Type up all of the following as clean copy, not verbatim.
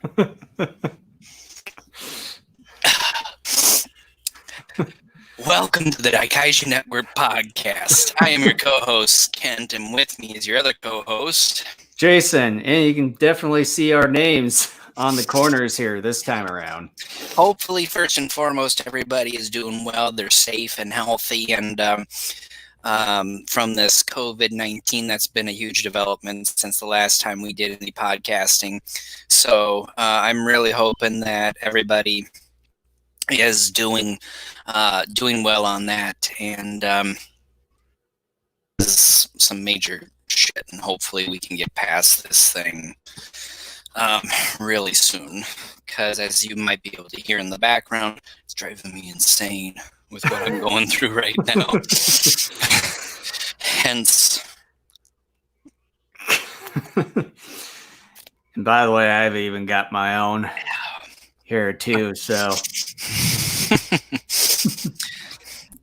Welcome to the Kaiju Network podcast. I am your co-host, Kent, and with me is your other co-host, Jason. And you can definitely see our names on the corners here this time around. Hopefully, first and foremost, everybody is doing well. They're safe and healthy, and from this COVID-19, that's been a huge development since the last time we did any podcasting. So I'm really hoping that everybody is doing well on that, and some major shit, and hopefully we can get past this thing really soon, because as you might be able to hear in the background, it's driving me insane with what I'm going through right now. Hence. And by the way, I've even got my own here too, so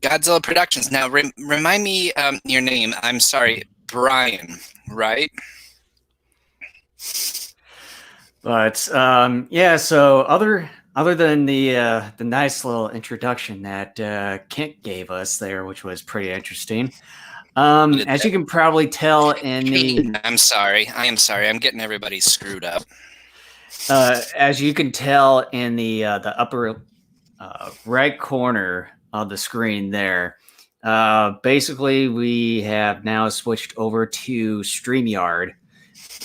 Godzilla Productions. Now, remind me your name. I'm sorry, Brian, right? But yeah. So other than the nice little introduction that Kent gave us there, which was pretty interesting. As you can probably tell in the, I'm sorry. I'm getting everybody screwed up. As you can tell in the upper right corner of the screen there, basically we have now switched over to StreamYard,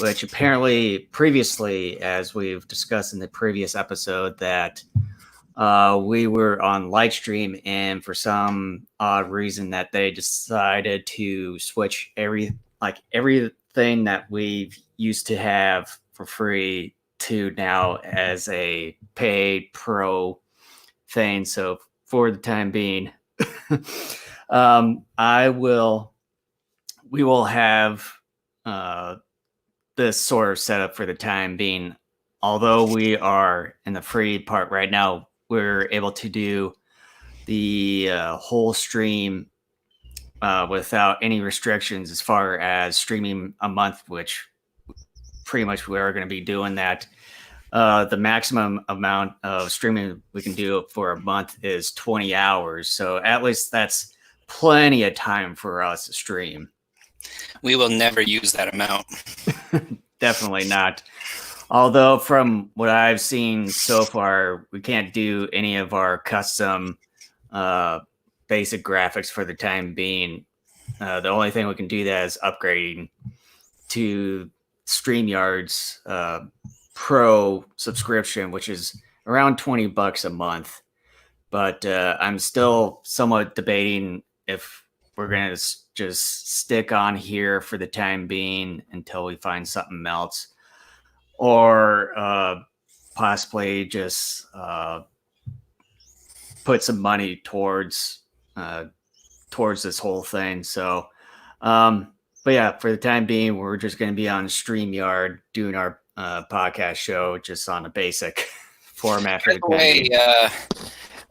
which apparently previously, as we've discussed in the previous episode, that we were on Lightstream, and for some odd reason that they decided to switch everything that we used to have for free to now as a paid pro thing. So for the time being, we will have this sort of setup for the time being. Although we are in the free part right now, we're able to do the whole stream without any restrictions as far as streaming a month, which pretty much we are going to be doing that. The maximum amount of streaming we can do for a month is 20 hours. So at least that's plenty of time for us to stream. We will never use that amount. Definitely not. Although from what I've seen so far, we can't do any of our custom basic graphics for the time being. The only thing we can do that is upgrading to StreamYard's Pro subscription, which is around $20 a month. But I'm still somewhat debating if we're going to just stick on here for the time being until we find something else, or possibly just put some money towards this whole thing. So, but yeah, for the time being, we're just going to be on StreamYard doing our podcast show just on a basic format for the time being.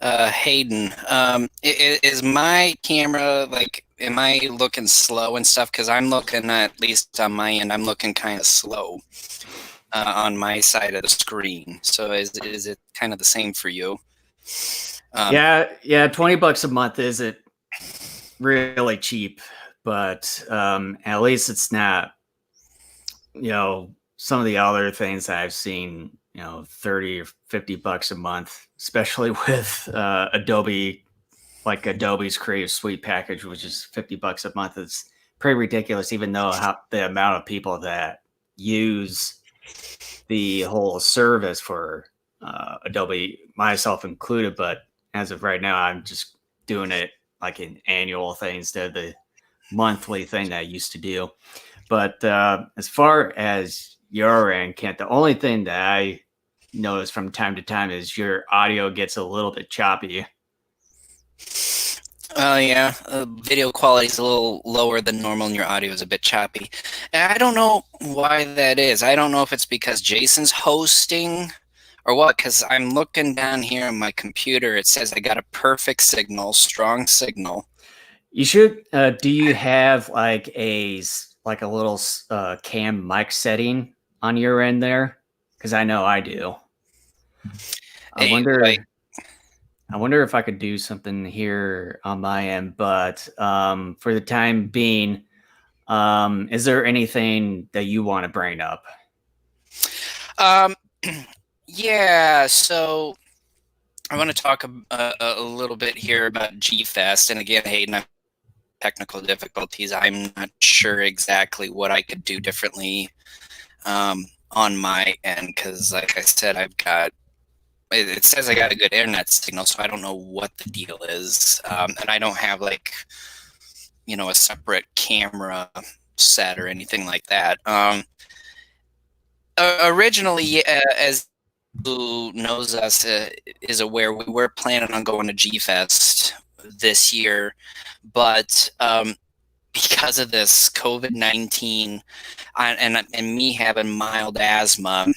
Hayden, is my camera, like, am I looking slow and stuff? Because I'm looking, at least on my end, I'm looking kind of slow on my side of the screen. So is it kind of the same for you? Yeah, $20 a month isn't really cheap, but at least it's not, some of the other things that I've seen, $30 or $50 a month, especially with Adobe, like Adobe's Creative Suite package, which is $50 a month. It's pretty ridiculous, even though the amount of people that use the whole service for Adobe, myself included. But as of right now, I'm just doing it like an annual thing instead of the monthly thing that I used to do. But as far as your end, Kent, the only thing that I notice from time to time is your audio gets a little bit choppy. Yeah, video quality is a little lower than normal and your audio is a bit choppy. And I don't know why that is. I don't know if it's because Jason's hosting or what, because I'm looking down here on my computer. It says I got a perfect signal, strong signal. You should, do you have like a little cam mic setting on your end there? because I know I do. I Hey, wonder. I wonder if I could do something here on my end, but for the time being, is there anything that you want to bring up? um, yeah. So I want to talk a little bit here about G Fest, and again, Hayden, I'm technical difficulties. I'm not sure exactly what I could do differently on my end because, like I said, it says I got a good internet signal, so I don't know what the deal is, and I don't have like a separate camera set or anything like that. Originally, as who knows us is aware, we were planning on going to G Fest this year, but because of this COVID-19 and me having mild asthma,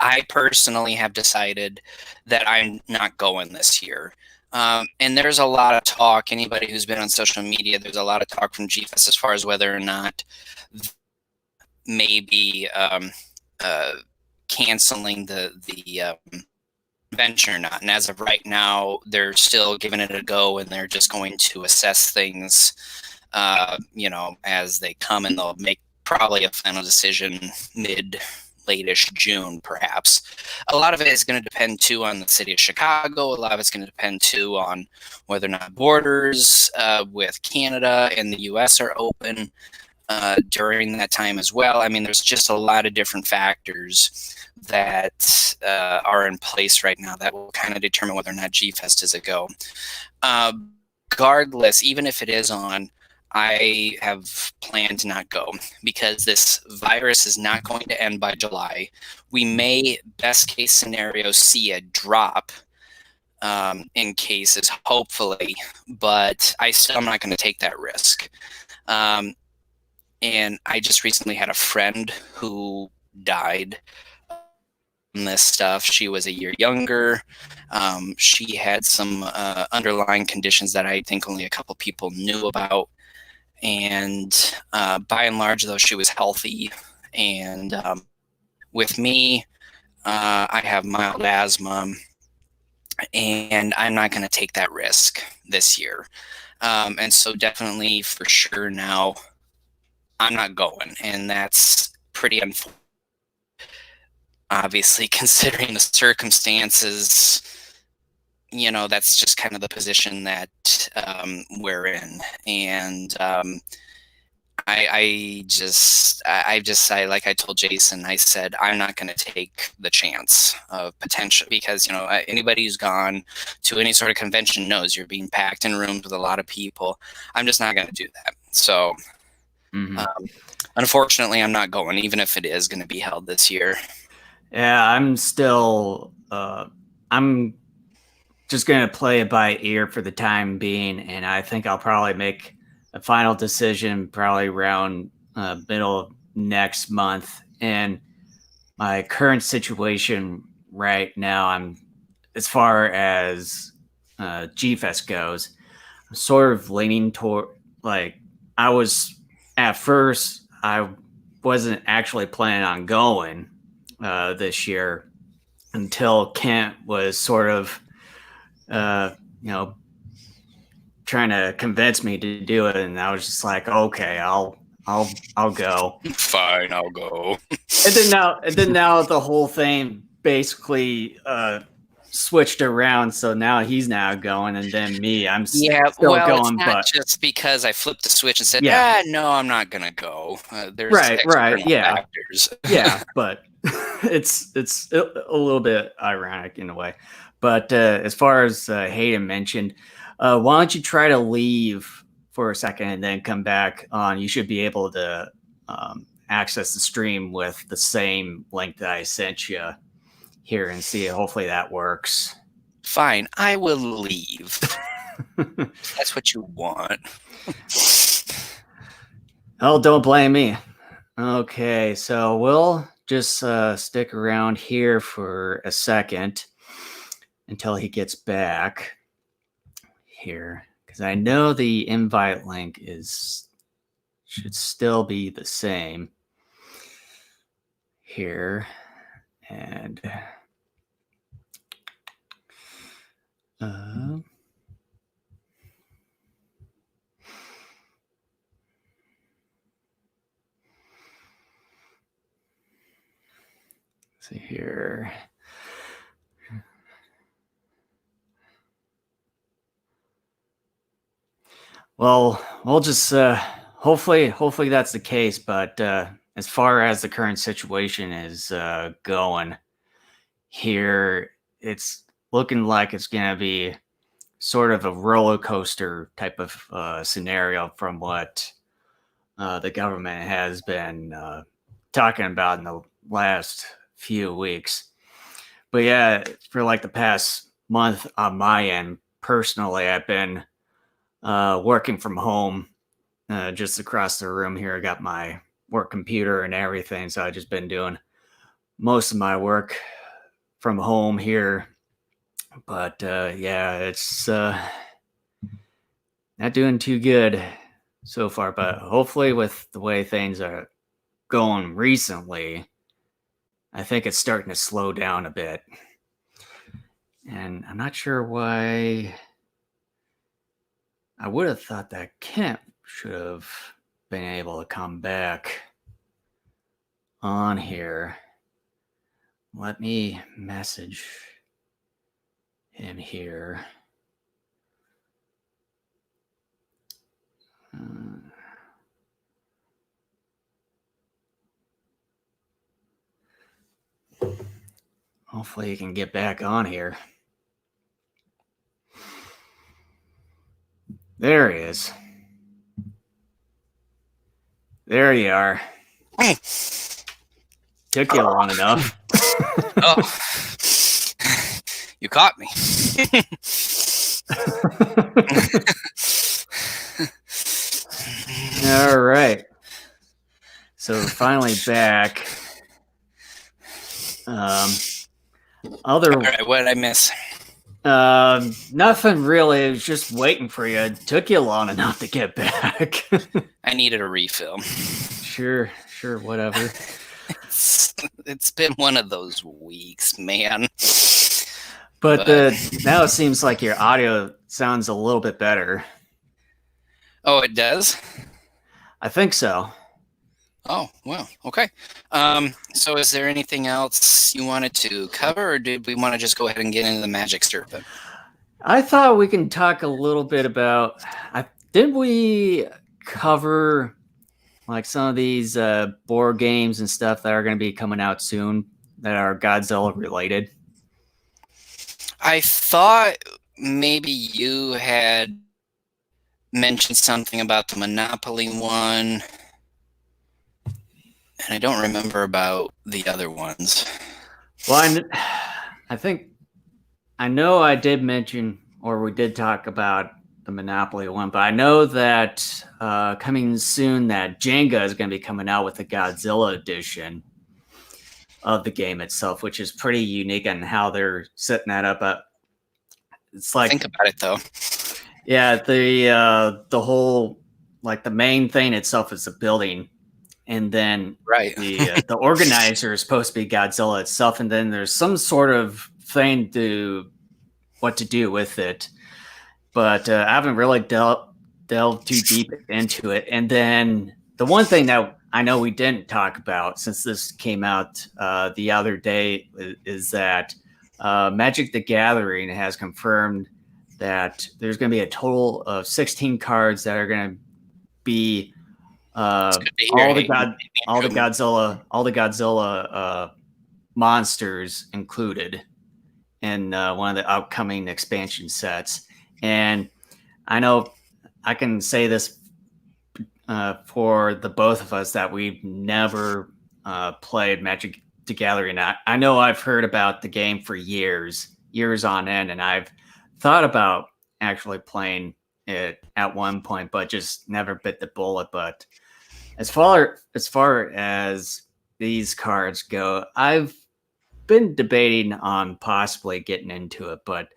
I personally have decided that I'm not going this year. And there's a lot of talk. Anybody who's been on social media, there's a lot of talk from GFES as far as whether or not maybe canceling the convention or not. And as of right now, they're still giving it a go, and they're just going to assess things, as they come, and they'll make probably a final decision late-ish June, perhaps. A lot of it is going to depend too on the city of Chicago. A lot of it's going to depend too on whether or not borders with Canada and the U.S. are open during that time as well. I mean, there's just a lot of different factors that are in place right now that will kind of determine whether or not G-Fest is a go. Regardless, even if it is on, I have planned to not go because this virus is not going to end by July. We may, best case scenario, see a drop in cases, hopefully, but I still am not going to take that risk. And I just recently had a friend who died from this stuff. She was a year younger. She had some underlying conditions that I think only a couple people knew about. And by and large, though, she was healthy. And with me, I have mild asthma, and I'm not going to take that risk this year. And so definitely for sure now, I'm not going. And that's pretty unfortunate. Obviously, considering the circumstances, that's just kind of the position that we're in. And like I told Jason, I said, I'm not going to take the chance of potential because, anybody who's gone to any sort of convention knows you're being packed in rooms with a lot of people. I'm just not going to do that. So, unfortunately, I'm not going, even if it is going to be held this year. Yeah, I'm still, I'm just going to play it by ear for the time being. And I think I'll probably make a final decision probably around middle of next month. And my current situation right now, as far as GFest goes, I'm sort of leaning toward, I was, at first, I wasn't actually planning on going this year until Kent was sort of, trying to convince me to do it, and I was just like, okay, I'll go. Fine, I'll go. and then now the whole thing basically switched around, so now he's now going, and then me, I'm still going. It's not just because I flipped the switch and said, no, I'm not gonna go. There's right, yeah, factors. Yeah, but it's a little bit ironic in a way. But as far as Hayden mentioned, why don't you try to leave for a second and then come back on? You should be able to access the stream with the same link that I sent you here and see it. Hopefully that works. Fine, I will leave. That's what you want. Oh, don't blame me. Okay, so we'll just stick around here for a second until he gets back here, because I know the invite link should still be the same here. And see here. Well, we'll just hopefully that's the case. But as far as the current situation is going here, it's looking like it's going to be sort of a roller coaster type of scenario from what the government has been talking about in the last few weeks. But yeah, for like the past month on my end, personally, I've been working from home just across the room here. I got my work computer and everything. So I've just been doing most of my work from home here. But yeah, it's not doing too good so far. But hopefully with the way things are going recently, I think it's starting to slow down a bit. And I'm not sure why. I would have thought that Kemp should have been able to come back on here. Let me message him here. Hopefully he can get back on here. There he is. There you are. Took you long enough. Oh, you caught me. All right. So finally back. All right, what did I miss? Nothing really. I was just waiting for you. It took you long enough to get back. I needed a refill. Sure, whatever. It's been one of those weeks, man. But now it seems like your audio sounds a little bit better. Oh, it does? I think so. Oh, well, okay. So is there anything else you wanted to cover, or did we want to just go ahead and get into the Magic Serpent? I thought we can talk a little bit about, did we cover like some of these board games and stuff that are going to be coming out soon that are Godzilla related? I thought maybe you had mentioned something about the Monopoly one, and I don't remember about the other ones. Well, I know I did mention, or we did talk about the Monopoly one, but I know that coming soon that Jenga is going to be coming out with the Godzilla edition of the game itself, which is pretty unique on how they're setting that up. It's like, think about it though. Yeah, the whole, like, the main thing itself is the building, and then right, the organizer is supposed to be Godzilla itself, and then there's some sort of thing to what to do with it. But I haven't really delved too deep into it. And then the one thing that I know we didn't talk about, since this came out the other day, is that Magic the Gathering has confirmed that there's going to be a total of 16 cards that are going to be all the Godzilla monsters included in one of the upcoming expansion sets. And I know I can say this for the both of us that we've never played Magic the Gathering. I know I've heard about the game for years on end, and I've thought about actually playing it at one point, but just never bit the bullet. But as far as these cards go, I've been debating on possibly getting into it, but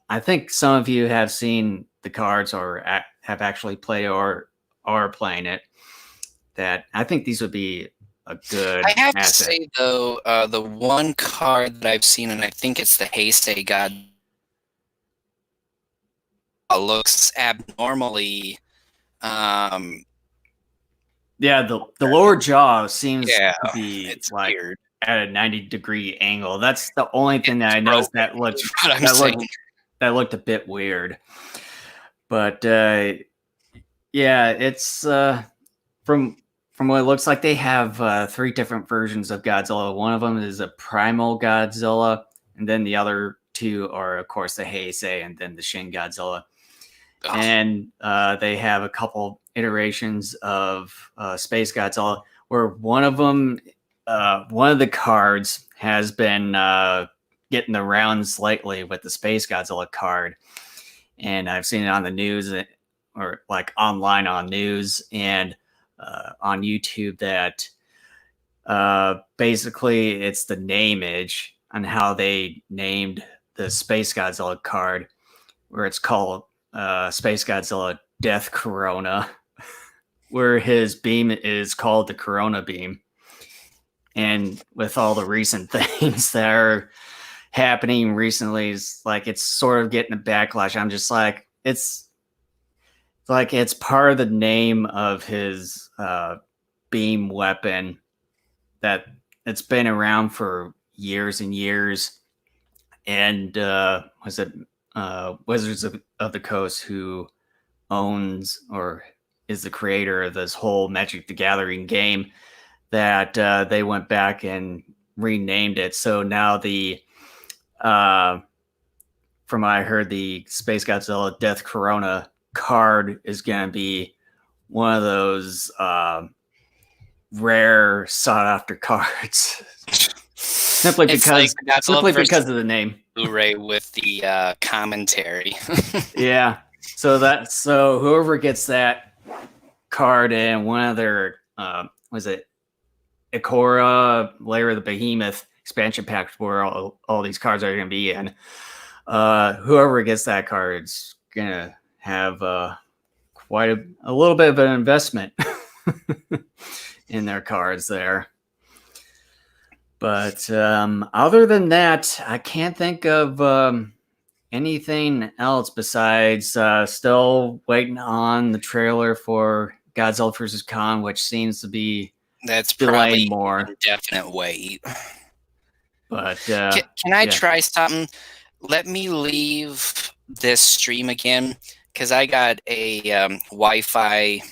I think some of you have seen the cards or have actually played or are playing it. That I think these would be a good I have to asset. say though, the one card that I've seen, and I think it's the Heisei God, looks abnormally. Um, Yeah, the lower jaw seems yeah, to be it's like weird. at a 90-degree angle. That's the only thing that It's I noticed broken, is what I'm that looked saying. that looked a bit weird. But yeah, it's from what it looks like, they have 3 different versions of Godzilla. One of them is a primal Godzilla, and then the other 2 are, of course, the Heisei and then the Shin Godzilla. Ugh. And they have a couple iterations of Space Godzilla, where one of the cards has been getting the rounds lately with the Space Godzilla card, and I've seen it on the news or like online on news and on YouTube that basically it's the nameage on how they named the Space Godzilla card, where it's called Space Godzilla Death Corona, where his beam is called the Corona beam. And with all the recent things that are happening recently, it's sort of getting a backlash. I'm just like, it's part of the name of his beam weapon that it's been around for years and years. And was it Wizards of the Coast who owns or is the creator of this whole Magic the Gathering game, that they went back and renamed it. So now from what I heard, the Space Godzilla Death Corona card is going to be one of those rare sought after cards. simply It's because like simply versus because of the name. Blu-ray with the commentary. Yeah. So whoever gets that card in one of their was it Ikora Lair of the Behemoth expansion pack, where all these cards are going to be in, whoever gets that card is going to have quite a little bit of an investment in their cards there. But other than that, I can't think of anything else besides still waiting on the trailer for Godzilla vs. Kong, which seems to be That's delaying probably more. an indefinite wait. But Can I try something? Let me leave this stream again, because I got a Wi-Fi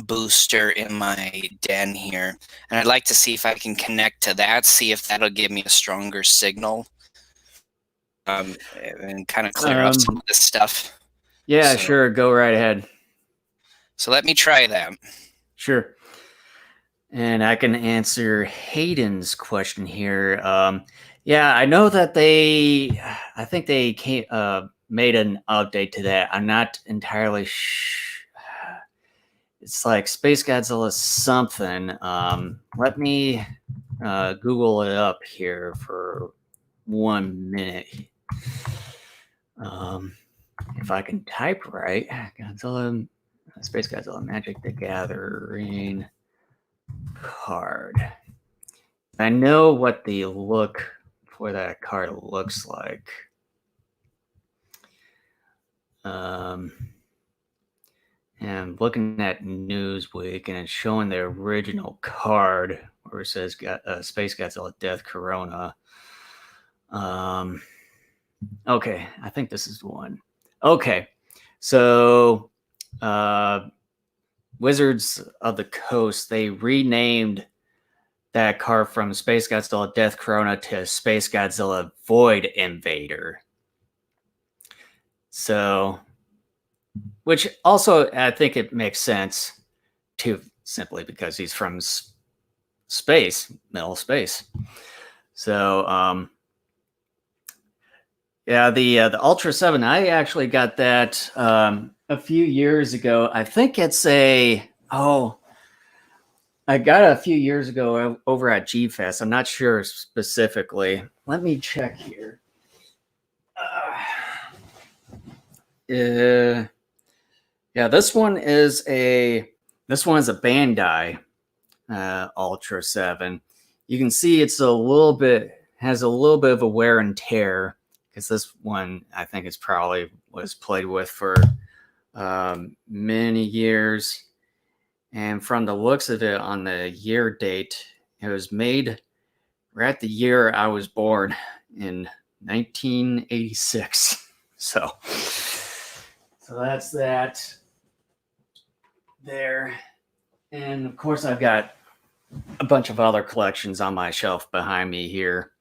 booster in my den here, and I'd like to see if I can connect to that, see if that'll give me a stronger signal, and kind of clear up some of this stuff. Yeah, sure. Go right ahead. So let me try that. Sure. And I can answer Hayden's question here. Yeah, I know that I think they made an update to that. I'm not entirely it's like Space Godzilla something. Let me Google it up here for 1 minute. If I can type right, Space Godzilla Magic the Gathering card. I know what the look for that card looks like. And looking at Newsweek, and it's showing the original card where it says Space Godzilla Death Corona. Okay, I think this is one. Okay, so Wizards of the Coast, they renamed that card from Space Godzilla Death Corona to Space Godzilla Void Invader. So, which also I think it makes sense too, simply because he's from space, middle space. So, yeah, the Ultra 7, I actually got that a few years ago. I think it's I got it a few years ago over at G-Fest. I'm not sure specifically. Let me check here. Yeah, this one is a Bandai Ultra 7. You can see it's has a little bit of a wear and tear, because this one I think it's probably was played with for many years. And from the looks of it on the year date, it was made right at the year I was born in 1986. So that's that there. And of course, I've got a bunch of other collections on my shelf behind me here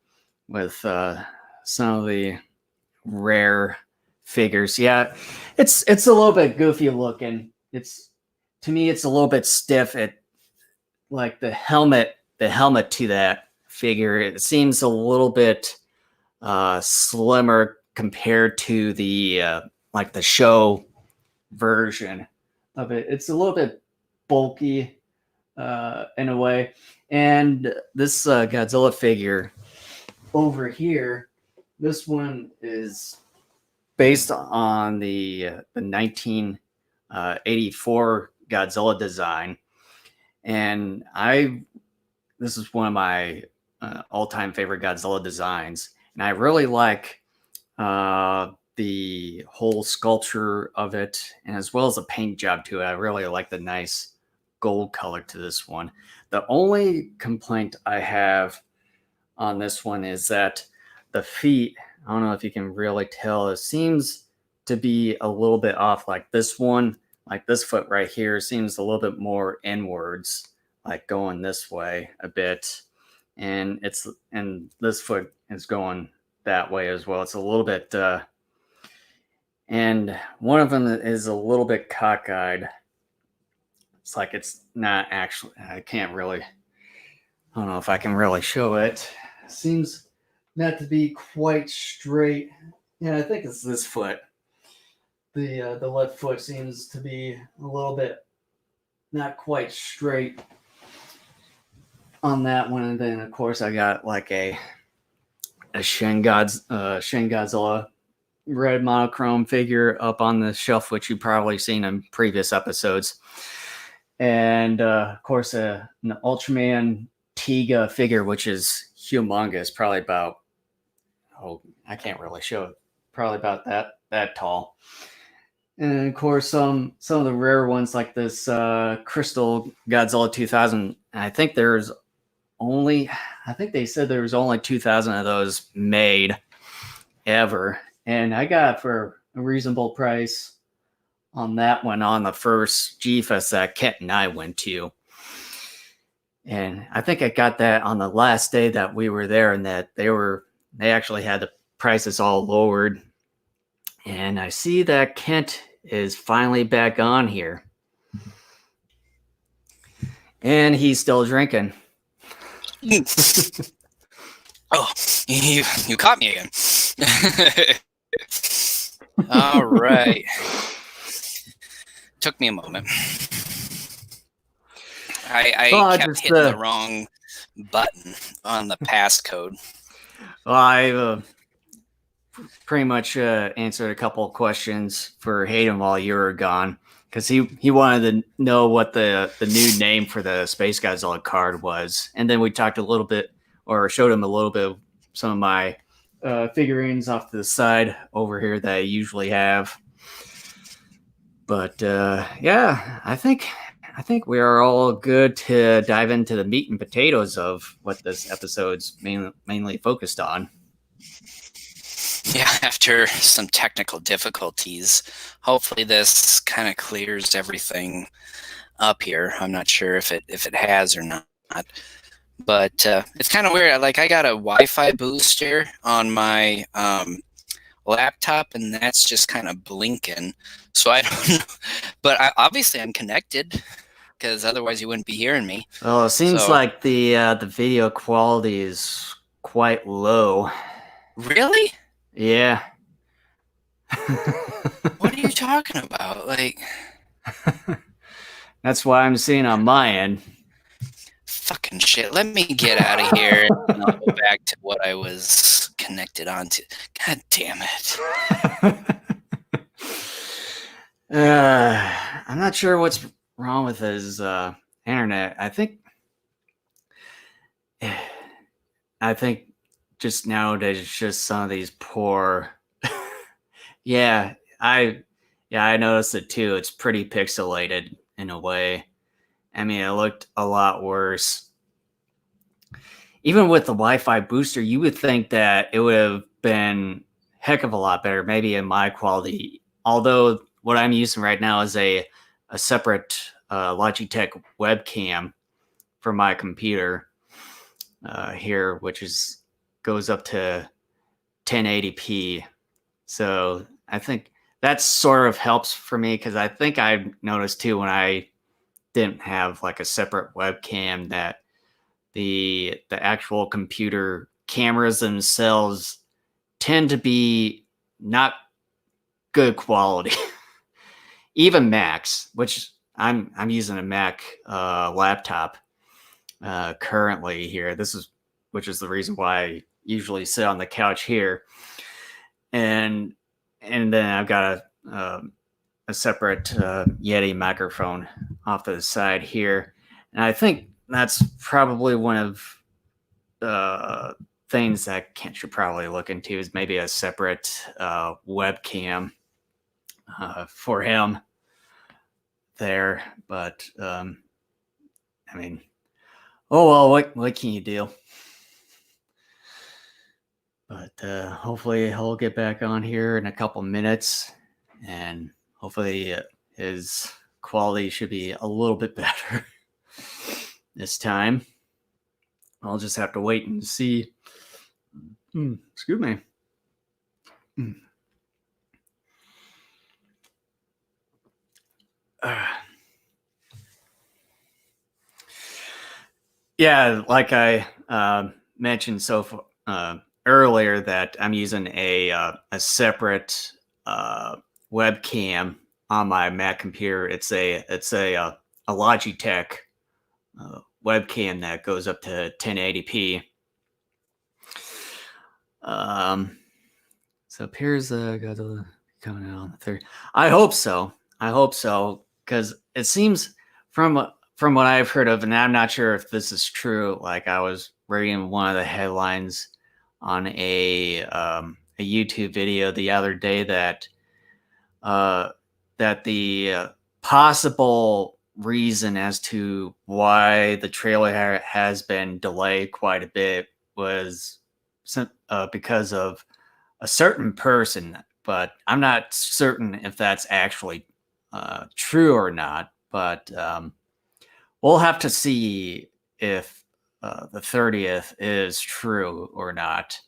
with some of the rare figures. Yeah, it's a little bit goofy looking. To me, it's a little bit stiff. It like the helmet to that figure. It seems a little bit slimmer compared to the like the show version of it. It's a little bit bulky in a way. And this Godzilla figure over here, this one is based on the 1984 Godzilla design, and this is one of my all-time favorite Godzilla designs, and I really like the whole sculpture of it, and as well as the paint job to it. I really like the nice gold color to this one. The only complaint I have on this one is that the feet, I don't know if you can really tell, it seems to be a little bit off. Like this one, like this foot right here seems a little bit more inwards, like going this way a bit. And this foot is going that way as well. It's a little bit, and one of them is a little bit cockeyed. It's like it's not actually, I don't know if I can really show it. It seems not to be quite straight. Yeah, I think it's this foot. The left foot seems to be a little bit not quite straight on that one. And then of course I got like a Shin Godzilla red monochrome figure up on the shelf, which you've probably seen in previous episodes. And of course an Ultraman Tiga figure, which is humongous, probably about, I can't really show it, probably about that tall. And of course some of the rare ones like this Crystal Godzilla 2000. I think they said there was only 2,000 of those made ever, and I got it for a reasonable price on that one on the first G-Fest that Kent and I went to. And I think I got that on the last day that we were there, and that they actually had the prices all lowered. And I see that Kent is finally back on here. And he's still drinking. Oh, you caught me again. All right. Took me a moment. I kept hitting the wrong button on the passcode. Well, I pretty much answered a couple of questions for Hayden while you were gone, because he wanted to know what the new name for the Space Godzilla card was. And then we talked a little bit, or showed him a little bit of some of my figurines off to the side over here that I usually have. But yeah, I think we are all good to dive into the meat and potatoes of what this episode's mainly focused on. Yeah, after some technical difficulties, hopefully this kind of clears everything up here. I'm not sure if it has or not, but it's kind of weird. Like, I got a Wi-Fi booster on my laptop, and that's just kind of blinking. So I don't know, but obviously I'm connected, because otherwise you wouldn't be hearing me. Oh, it seems like the video quality is quite low. Really? Yeah. What are you talking about? Like, that's why I'm seeing on my end. Fucking shit. Let me get out of here and I'll go back to what I was connected onto. God damn it. I'm not sure what's wrong with his internet. I think I think just nowadays it's just some of these poor. Yeah, I noticed it too. It's pretty pixelated in a way. I mean, it looked a lot worse. Even with the Wi-Fi booster, you would think that it would have been heck of a lot better, maybe in my quality. Although what I'm using right now is a separate Logitech webcam for my computer here, which is goes up to 1080p. So I think that sort of helps for me because I think I noticed too when I didn't have like a separate webcam that the actual computer cameras themselves tend to be not good quality. Even Macs, which I'm using a Mac laptop currently here. This is which is the reason why I usually sit on the couch here, and then I've got a separate Yeti microphone off to the side here, and I think that's probably one of the things that Kent should probably look into is maybe a separate webcam for him there. But I mean, oh well, what can you do? But hopefully he'll get back on here in a couple minutes, and hopefully his quality should be a little bit better this time. I'll just have to wait and see. Excuse me. Yeah, like I mentioned earlier, that I'm using a separate webcam on my Mac computer. It's a Logitech webcam that goes up to 1080p. So appears Godzilla coming out on the 3rd. I hope so. Because it seems from what I've heard of, and I'm not sure if this is true. Like I was reading one of the headlines on a YouTube video the other day that the possible reason as to why the trailer has been delayed quite a bit was because of a certain person, but I'm not certain if that's actually true or not. But we'll have to see if the 30th is true or not.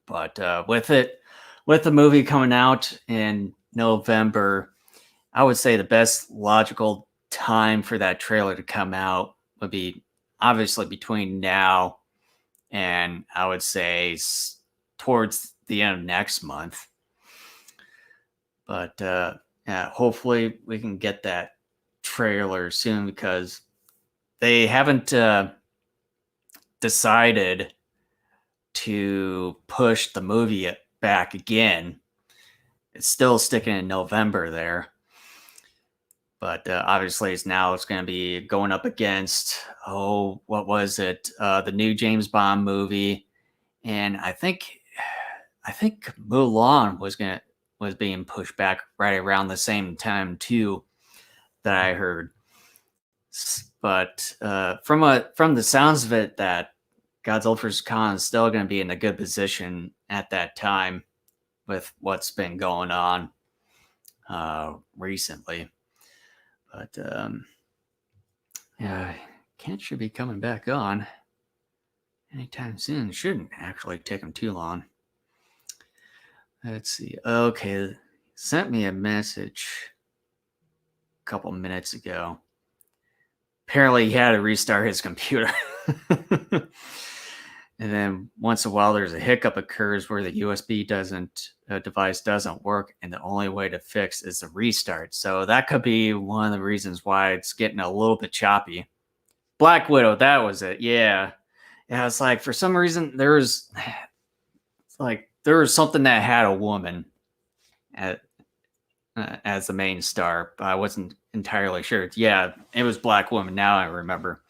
But with the movie coming out in November, I would say the best logical time for that trailer to come out would be obviously between now and I would say towards the end of next month. But yeah, hopefully we can get that trailer soon because they haven't decided to push the movie back again. It's still sticking in November there. But obviously it's going to be going up against, what was it? The new James Bond movie. And I think Mulan was being pushed back right around the same time too, that I heard. But from the sounds of it, that Godzilla vs. Kong is still going to be in a good position at that time with what's been going on recently. But yeah, Kent should be coming back on anytime soon. Shouldn't actually take him too long. Let's see. Okay, sent me a message a couple minutes ago. Apparently, he had to restart his computer. And then once in a while, there's a hiccup occurs where the USB device doesn't work, and the only way to fix is to restart. So that could be one of the reasons why it's getting a little bit choppy. Black Widow, that was it. Yeah. It's like for some reason there was something that had a woman as the main star, but I wasn't entirely sure. Yeah, it was Black Woman. Now I remember.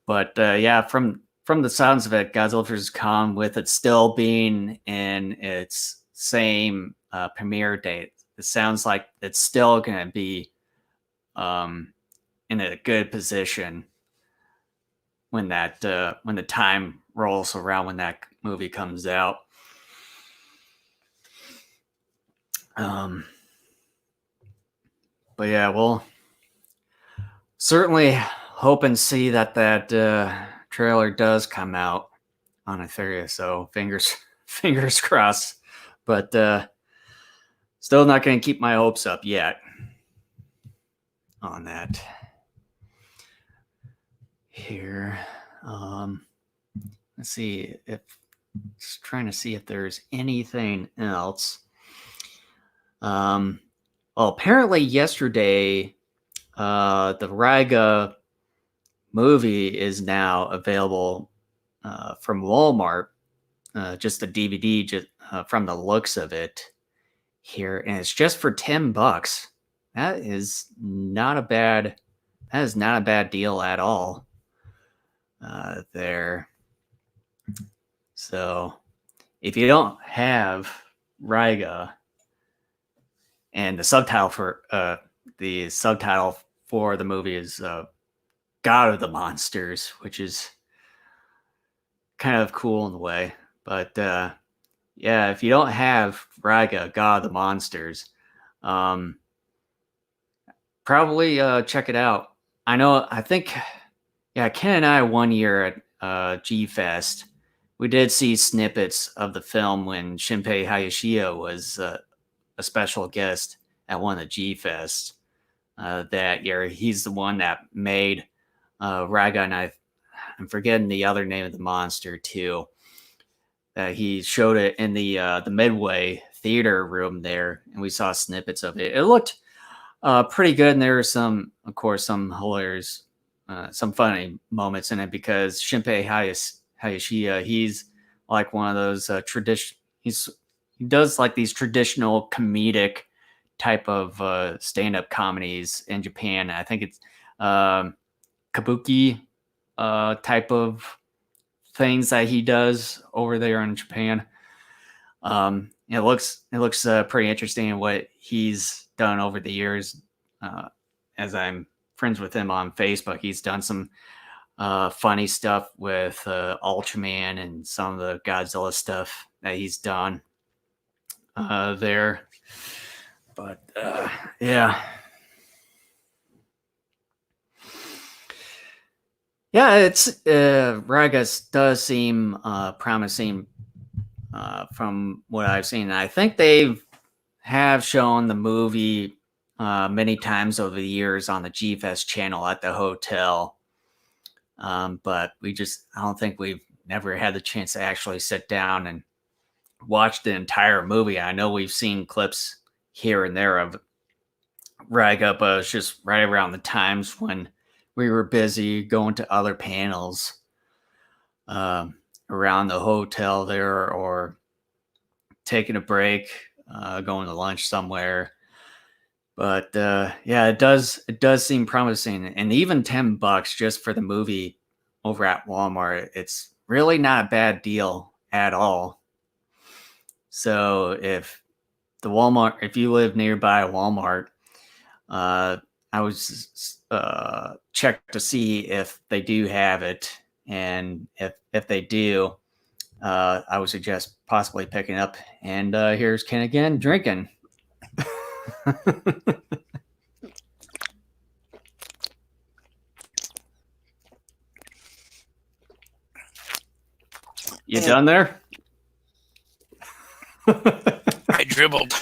But yeah, from from the sounds of it, Godzilla vs. Kong, with it still being in its same premiere date, it sounds like it's still going to be in a good position when the time rolls around when that movie comes out. But yeah, we'll certainly hope and see that trailer does come out on Ethereum. So fingers crossed. But still not going to keep my hopes up yet on that. Here, let's see if just trying to see if there's anything else. Well, apparently yesterday, the Riga movie is now available from Walmart, just a DVD, from the looks of it here, and it's just for $10. That is not a bad deal at all. There. So, if you don't have Riga, and the subtitle for the movie is God of the Monsters, which is kind of cool in a way. But yeah, if you don't have Riga, God of the Monsters, probably check it out. I think Ken and I one year at G-Fest, we did see snippets of the film when Shinpei Hayashida was a special guest at one of the G-Fests that year. He's the one that made Riga, and I'm forgetting the other name of the monster too. He showed it in the Midway theater room there, and we saw snippets of it. It looked pretty good, and there were some hilarious, some funny moments in it because Shinpei Hayashida, he's like one of those he does like these traditional comedic type of stand-up comedies in Japan. I think it's kabuki type of things that he does over there in Japan. It looks pretty interesting in what he's done over the years. As I'm friends with him on Facebook, he's done some funny stuff with Ultraman and some of the Godzilla stuff that he's done there. But yeah. Yeah, it's Ragas does seem promising from what I've seen. I think they have shown the movie many times over the years on the G-Fest channel at the hotel. But I don't think we've never had the chance to actually sit down and watch the entire movie. I know we've seen clips here and there of Riga, but it's just right around the times when we were busy going to other panels around the hotel there, or taking a break, going to lunch somewhere. But yeah, it does seem promising, and even $10 just for the movie over at Walmart, it's really not a bad deal at all. So if you live nearby a Walmart, I was check to see if they do have it, and if they do, I would suggest possibly picking up. And here's Ken again drinking. You done there? I dribbled.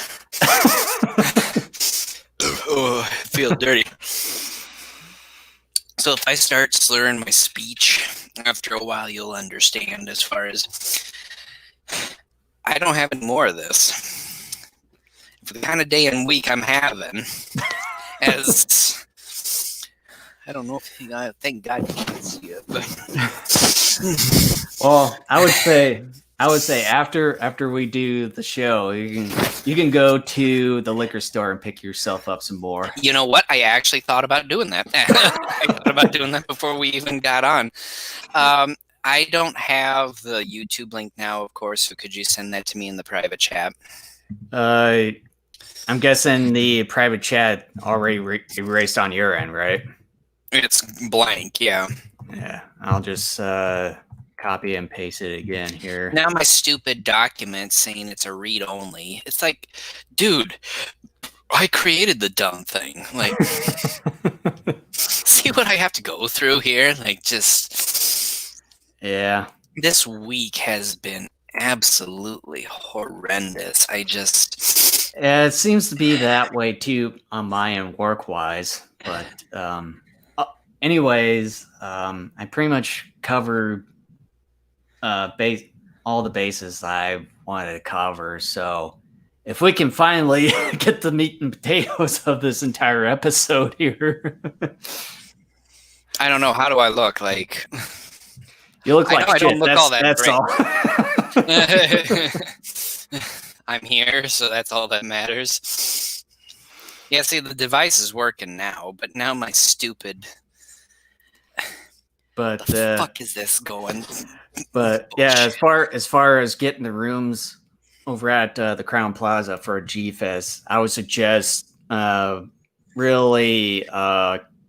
Oh, I feel dirty. So if I start slurring my speech, after a while you'll understand, as far as I don't have any more of this. For the kind of day and week I'm having, as I don't know if thank God you can see it, but well, I would say after we do the show, you can go to the liquor store and pick yourself up some more. You know what? I actually thought about doing that. I thought about doing that before we even got on. I don't have the YouTube link now, of course, so could you send that to me in the private chat? I'm guessing the private chat already erased on your end, right? It's blank, yeah. Yeah, I'll just copy and paste it again here. Now my stupid document saying it's a read only. It's like, dude, I created the dumb thing. Like, see what I have to go through here? Like, just... Yeah. This week has been absolutely horrendous. It seems to be that way too on my end, work-wise. But anyways, I pretty much covered all the bases I wanted to cover. So if we can finally get the meat and potatoes of this entire episode here. I don't know. How do I look? Like, you look like shit. I don't look all that that's great. All. I'm here, so that's all that matters. Yeah, see, the device is working now, but now my stupid... But the fuck is this going? But yeah, as far as getting the rooms over at the Crown Plaza for a G-Fest, I would suggest really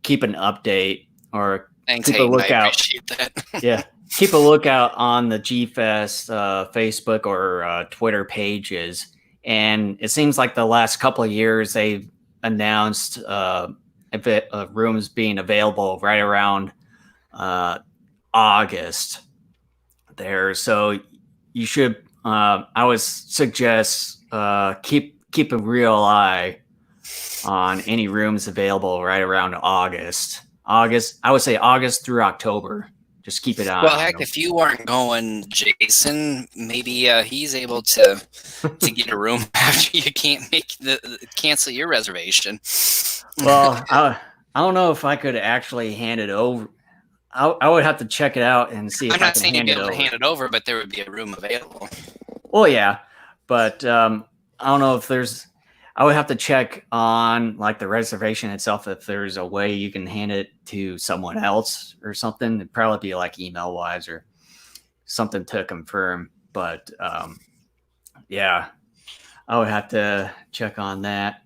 keep an update or Thanks, keep a lookout. I appreciate that. Yeah, keep a lookout on the G-Fest Facebook or Twitter pages. And it seems like the last couple of years they've announced rooms being available right around August there. So you should, I would suggest keep a real eye on any rooms available right around August. I would say August through October. Just keep it on. Well, heck, if you aren't going, Jason, maybe he's able to get a room after you can't cancel your reservation. Well, I don't know if I could actually hand it over. I would have to check it out and see if I can hand it over. I'm not saying you'd be able to hand it over, but there would be a room available. Well, yeah, but I don't know if there's. I would have to check on like the reservation itself if there's a way you can hand it to someone else or something. It'd probably be like email wise or something to confirm. But yeah, I would have to check on that.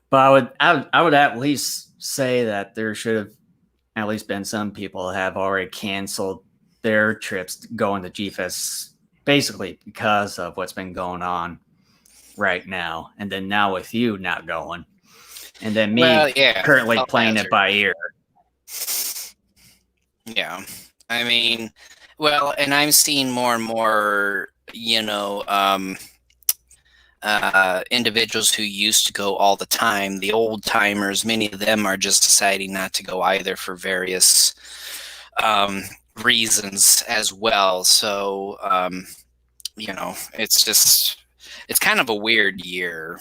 But I would at least say that there should have at least been some people have already canceled their trips going to G-Fest basically because of what's been going on right now. And then now with you not going. And then me currently playing it by ear. Yeah. I mean, well, and I'm seeing more and more, individuals who used to go all the time, the old timers, many of them are just deciding not to go either for various reasons as well. So, it's kind of a weird year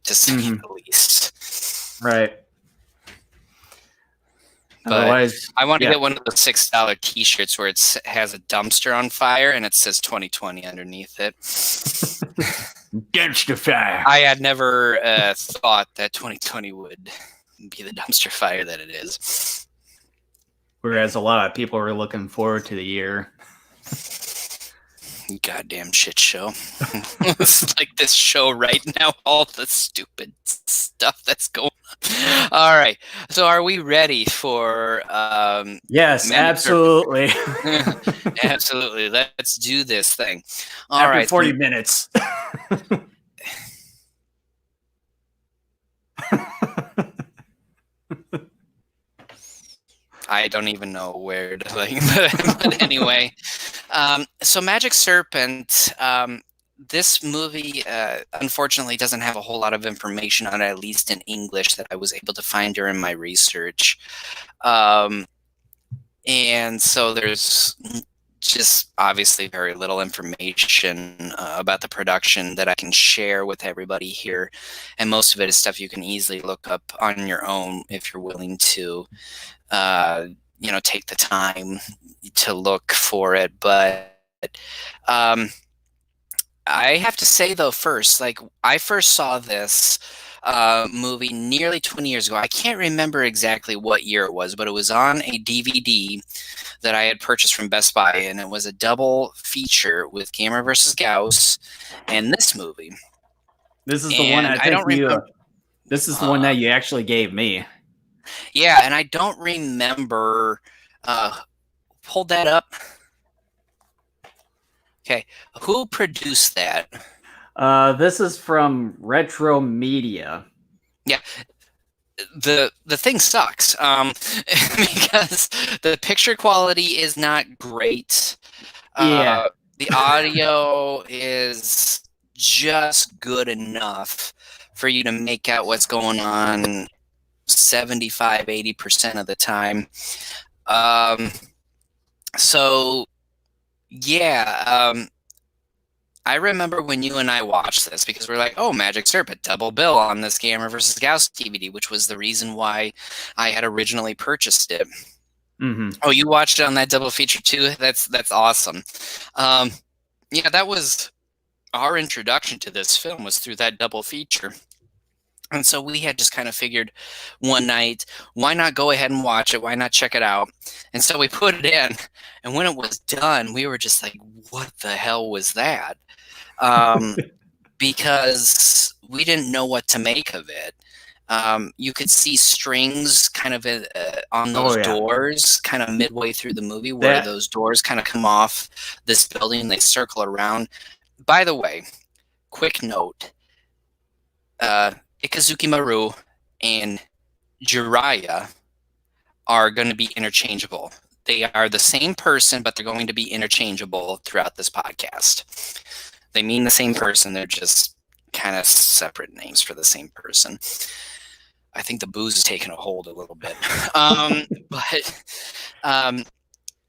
to say the least. Right. But otherwise, I want to get one of the $6 t-shirts where it has a dumpster on fire and it says 2020 underneath it. Dumpster fire. I had never thought that 2020 would be the dumpster fire that it is. Whereas a lot of people are looking forward to the year. Goddamn shit show. It's like this show right now, all the stupid stuff that's going on. All right. So are we ready for yes, absolutely. Absolutely. Let's do this thing. All After right. 40 minutes. I don't even know where to but anyway. So Magic Serpent, this movie unfortunately doesn't have a whole lot of information on it, at least in English, that I was able to find during my research. And so there's just obviously very little information about the production that I can share with everybody here. And most of it is stuff you can easily look up on your own if you're willing to. Take the time to look for it. But I have to say, though, first, like, I first saw this movie nearly 20 years ago. I can't remember exactly what year it was, but it was on a DVD that I had purchased from Best Buy, and it was a double feature with Gamer versus Gauss and this movie. This is the one And I I think don't remember. this is the one that you actually gave me. Yeah, and I don't remember. Hold that up. Okay, who produced that? This is from Retro Media. Yeah, the thing sucks because the picture quality is not great. Yeah. The audio is just good enough for you to make out what's going on 75-80% of the time. So yeah, I remember when you and I watched this because we're like, oh, Magic Serpent, double bill on this Gamer versus Gauss DVD, which was the reason why I had originally purchased it. Mm-hmm. Oh, you watched it on that double feature too? That's awesome. Yeah, that was our introduction to this film, was through that double feature. And so we had just kind of figured one night, why not go ahead and watch it? Why not check it out? And so we put it in. And when it was done, we were just like, what the hell was that? Because we didn't know what to make of it. You could see strings kind of on those doors kind of midway through the movie, where those doors kind of come off this building, they circle around. By the way, quick note, Ikazuki Maru and Jiraiya are going to be interchangeable. They are the same person, but they're going to be interchangeable throughout this podcast. They mean the same person. They're just kind of separate names for the same person. I think the booze is taking a hold a little bit. But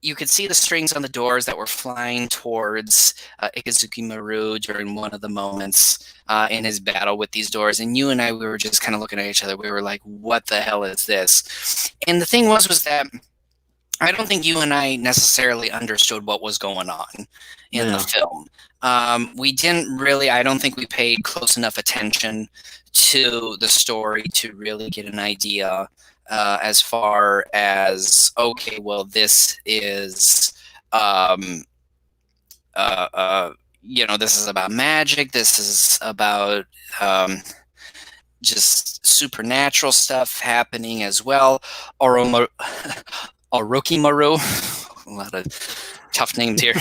you could see the strings on the doors that were flying towards Ikazuki Maru during one of the moments in his battle with these doors. And you and I, we were just kind of looking at each other. We were like, what the hell is this? And the thing was that I don't think you and I necessarily understood what was going on in the film. We didn't really, I don't think we paid close enough attention to the story to really get an idea as far as, okay, well, this is, this is about magic. This is about just supernatural stuff happening as well. Orochimaru, a lot of tough names here,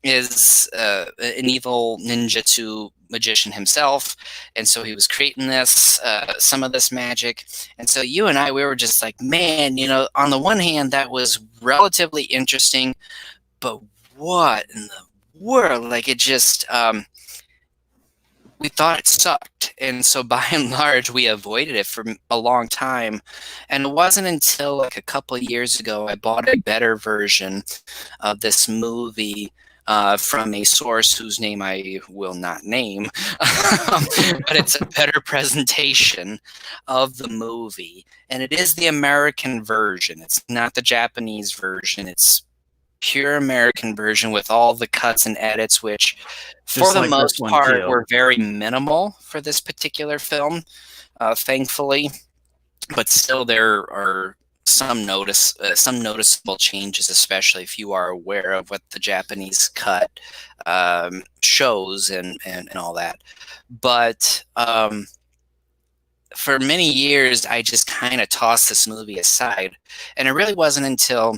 is an evil ninjutsu magician himself, and so he was creating this, some of this magic. And so you and I, we were just like, man, on the one hand, that was relatively interesting, but what in the world? Like, it just, we thought it sucked. And so by and large, we avoided it for a long time. And it wasn't until like a couple of years ago I bought a better version of this movie from a source whose name I will not name, but it's a better presentation of the movie. And it is the American version. It's not the Japanese version. It's pure American version with all the cuts and edits, which for the most part were very minimal for this particular film, thankfully. But still, there are some noticeable changes, especially if you are aware of what the Japanese cut shows and all that. But for many years, I just kind of tossed this movie aside, and it really wasn't until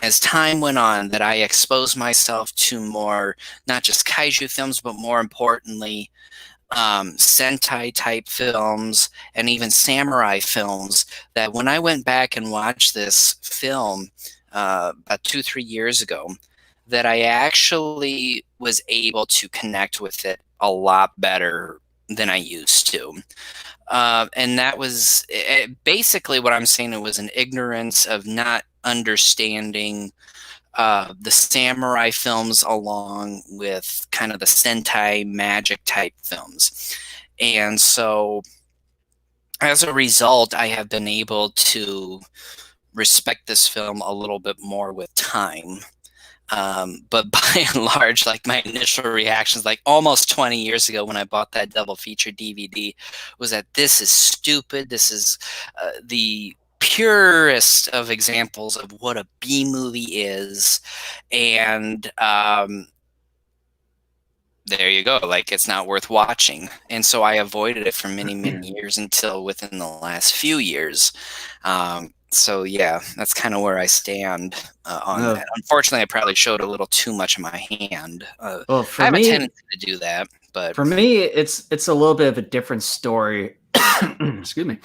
as time went on that I exposed myself to more, not just kaiju films, but more importantly, Sentai type films and even samurai films, that when I went back and watched this film about 2-3 years ago, that I actually was able to connect with it a lot better than I used to. And that was basically what I'm saying. It was an ignorance of not understanding the samurai films along with kind of the Sentai magic type films. And so as a result, I have been able to respect this film a little bit more with time. But by and large, like, my initial reactions, like almost 20 years ago when I bought that double feature DVD, was that this is stupid. This is the purest of examples of what a B movie is, and there you go. Like, it's not worth watching. And so I avoided it for many, many years until within the last few years. So yeah, that's kind of where I stand on that. Unfortunately, I probably showed a little too much of my hand. Well, I for have a me, tendency to do that, but for me, it's a little bit of a different story. Excuse me.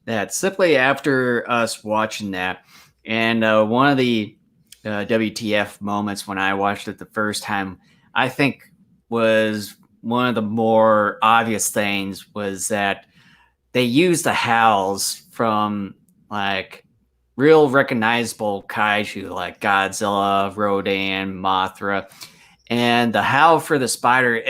That simply after us watching that, and one of the WTF moments when I watched it the first time, I think was one of the more obvious things was that they used the howls from like real recognizable kaiju like Godzilla, Rodan, Mothra, and the howl for the spider.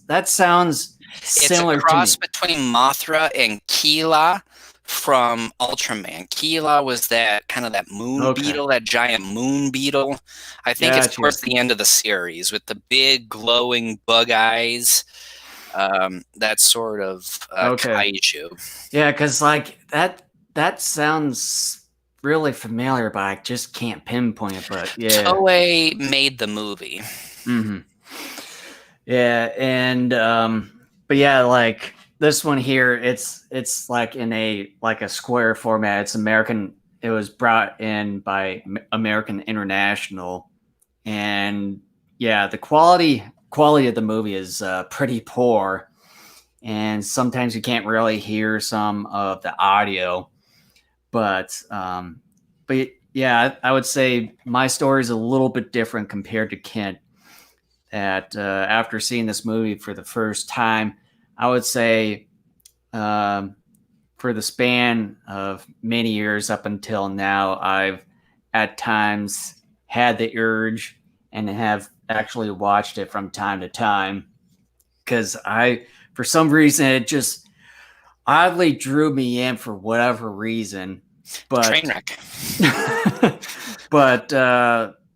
That sounds it's a similar to cross me. between Mothra and Keela from Ultraman. Keela was that kind of that moon beetle, that giant moon beetle. I think it's towards the end of the series with the big glowing bug eyes. That sort of kaiju. Yeah, because like that sounds really familiar, but I just can't pinpoint it. But yeah, Toei made the movie. Mm-hmm. Yeah, and but yeah, like this one here, it's like in a square format. It's American. It was brought in by American International, and yeah, the quality of the movie is pretty poor, and sometimes you can't really hear some of the audio. But yeah, I would say my story is a little bit different compared to Kent. That after seeing this movie for the first time, I would say for the span of many years up until now, I've at times had the urge and have actually watched it from time to time because for some reason, it just oddly drew me in for whatever reason. But train wreck. But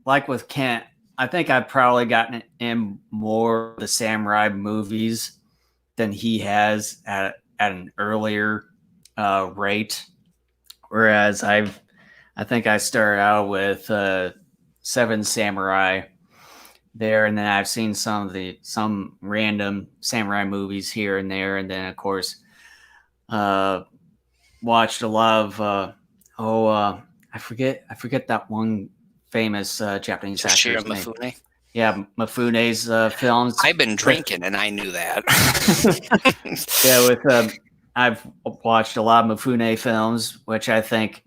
like with Kent, I think I've probably gotten in more of the samurai movies than he has at an earlier rate. Whereas I think I started out with Seven Samurai there, and then I've seen some random samurai movies here and there, and then of course watched a lot of I forget that one famous Japanese actor's name. Yeah, Mifune's films. I've been drinking, and I knew that. Yeah, I've watched a lot of Mifune films, which I think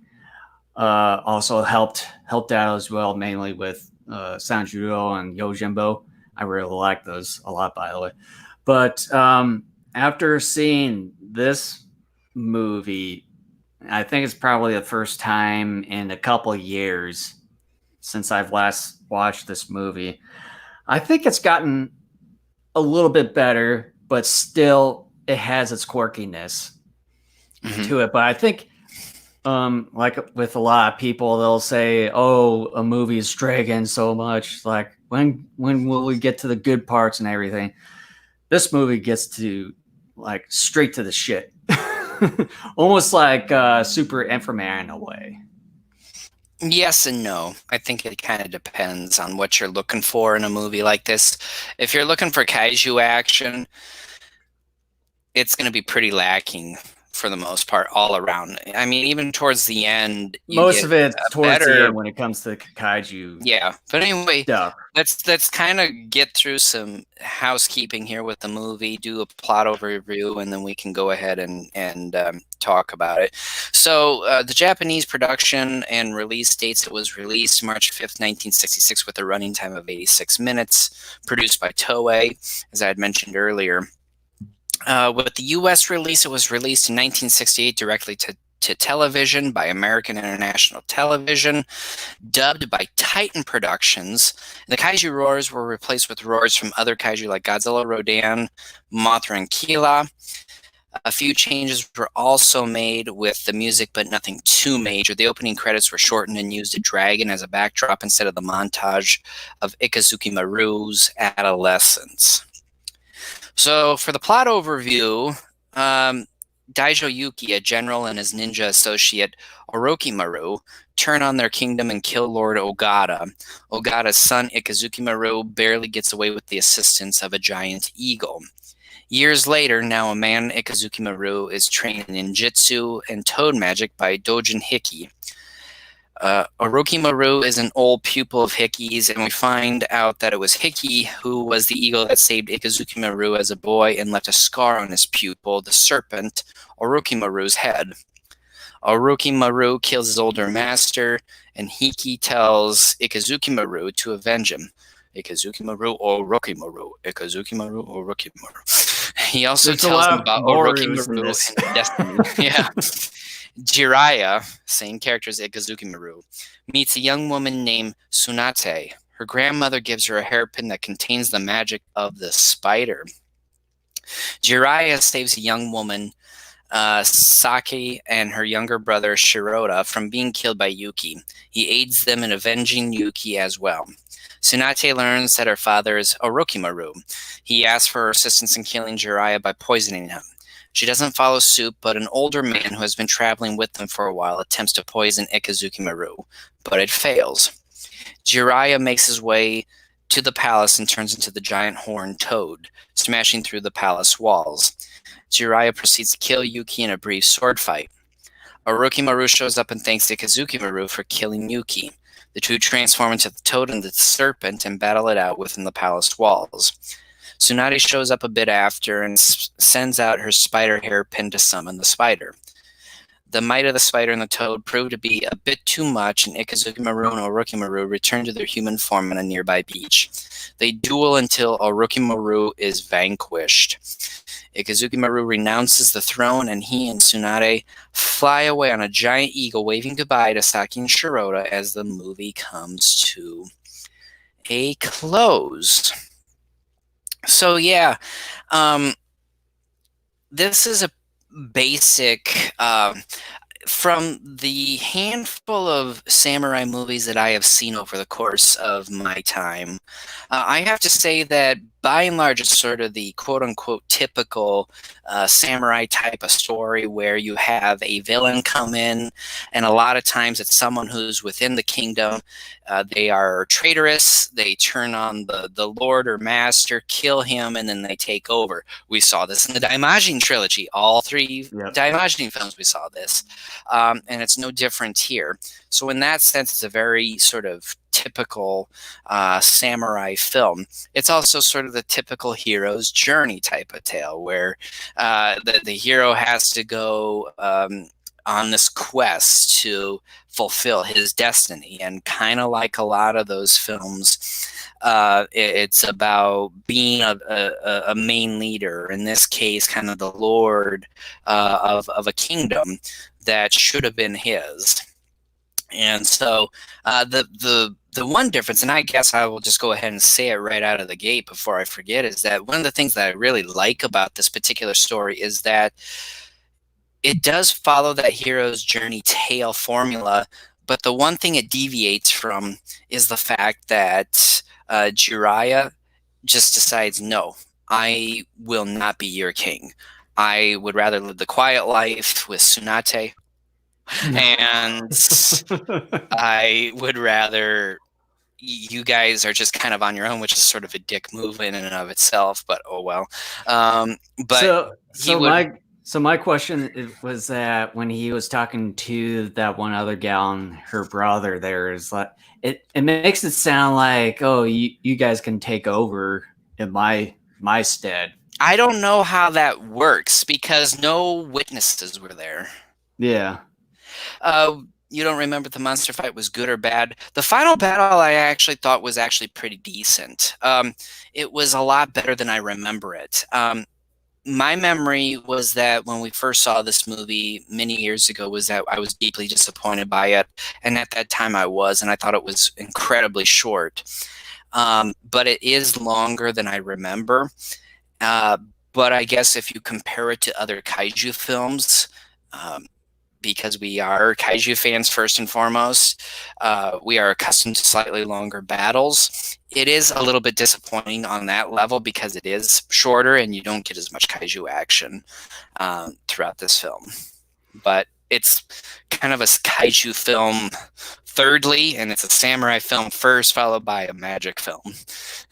also helped out as well, mainly with Sanjuro and Yojimbo. I really like those a lot, by the way. But after seeing this movie, I think it's probably the first time in a couple of years since I've last watched this movie. I think it's gotten a little bit better, but still it has its quirkiness to it. But I think, like with a lot of people, they'll say, "Oh, a movie is dragging so much. Like when will we get to the good parts and everything?" This movie gets to like straight to the shit. Almost like Super Inframan in a way. Yes and no. I think it kind of depends on what you're looking for in a movie like this. If you're looking for kaiju action, it's going to be pretty lacking for the most part all around. I mean, even towards the end, most of it towards the end when it comes to kaiju. Yeah, but anyway, let's kind of get through some housekeeping here with the movie, do a plot overview, and then we can go ahead and talk about it. So the Japanese production and release dates: it was released March 5th, 1966, with a running time of 86 minutes, produced by Toei, as I had mentioned earlier. With the U.S. release, it was released in 1968 directly to television by American International Television, dubbed by Titan Productions. The kaiju roars were replaced with roars from other kaiju like Godzilla, Rodan, Mothra, and Keela. A few changes were also made with the music, but nothing too major. The opening credits were shortened and used a dragon as a backdrop instead of the montage of Ikazuki Maru's adolescence. So for the plot overview, Daijo Yuki, a general, and his ninja associate Orochimaru turn on their kingdom and kill Lord Ogata. Ogata's son Ikazukimaru barely gets away with the assistance of a giant eagle. Years later, now a man, Ikazukimaru, is trained in ninjutsu and toad magic by Dojin Hiki. Orochimaru is an old pupil of Hiki's, and we find out that it was Hiki who was the eagle that saved Ikazukimaru as a boy and left a scar on his pupil, the serpent, Orochimaru's head. Orochimaru kills his older master, and Hiki tells Ikazukimaru to avenge him. Ikazukimaru or Orochimaru. Ikazukimaru or Orochimaru. He also There's a tells lot him of about Morus in Orochimaru this. and destiny. Yeah. Jiraiya, same character as Ikazukimaru, meets a young woman named Tsunade. Her grandmother gives her a hairpin that contains the magic of the spider. Jiraiya saves a young woman, Saki, and her younger brother Shirota from being killed by Yuki. He aids them in avenging Yuki as well. Tsunade learns that her father is Orochimaru. He asks for her assistance in killing Jiraiya by poisoning him. She doesn't follow suit, but an older man who has been traveling with them for a while attempts to poison Ikazukimaru, but it fails. Jiraiya makes his way to the palace and turns into the giant horned toad, smashing through the palace walls. Jiraiya proceeds to kill Yuki in a brief sword fight. Orochimaru shows up and thanks Ikazukimaru for killing Yuki. The two transform into the toad and the serpent and battle it out within the palace walls. Tsunade shows up a bit after and sends out her spider hairpin to summon the spider. The might of the spider and the toad prove to be a bit too much, and Ikazukimaru and Orochimaru return to their human form on a nearby beach. They duel until Orochimaru is vanquished. Ikazukimaru renounces the throne, and he and Tsunade fly away on a giant eagle, waving goodbye to Saki and Shirota as the movie comes to a close. So yeah, this is a basic from the handful of samurai movies that I have seen over the course of my time. I have to say that by and large, it's sort of the quote-unquote typical samurai type of story where you have a villain come in, and a lot of times it's someone who's within the kingdom. They are traitorous. They turn on the lord or master, kill him, and then they take over. We saw this in the Daimajin trilogy. All three Daimajin films, we saw this. And it's no different here. So in that sense, it's a very sort of typical samurai film. It's also sort of the typical hero's journey type of tale where the hero has to go on this quest to fulfill his destiny. And kind of like a lot of those films, it's about being a main leader, in this case, kind of the lord of a kingdom that should have been his. And so the one difference, and I guess I will just go ahead and say it right out of the gate before I forget, is that one of the things that I really like about this particular story is that it does follow that hero's journey tale formula, but the one thing it deviates from is the fact that Jiraiya just decides, no, I will not be your king. I would rather live the quiet life with Tsunade, and I would rather you guys are just kind of on your own, which is sort of a dick move in and of itself, but oh well. But my question was that when he was talking to that one other gal and her brother, there is like it makes it sound like, oh, you guys can take over in my stead. I don't know how that works because no witnesses were there. Yeah. You don't remember if the monster fight was good or bad. The final battle I actually thought was actually pretty decent. It was a lot better than I remember it. My memory was that when we first saw this movie many years ago was that I was deeply disappointed by it. And at that time I was, and I thought it was incredibly short. But it is longer than I remember. But I guess if you compare it to other kaiju films, because we are kaiju fans first and foremost. We are accustomed to slightly longer battles. It is a little bit disappointing on that level because it is shorter and you don't get as much kaiju action throughout this film. But it's kind of a kaiju film thirdly, and it's a samurai film first, followed by a magic film.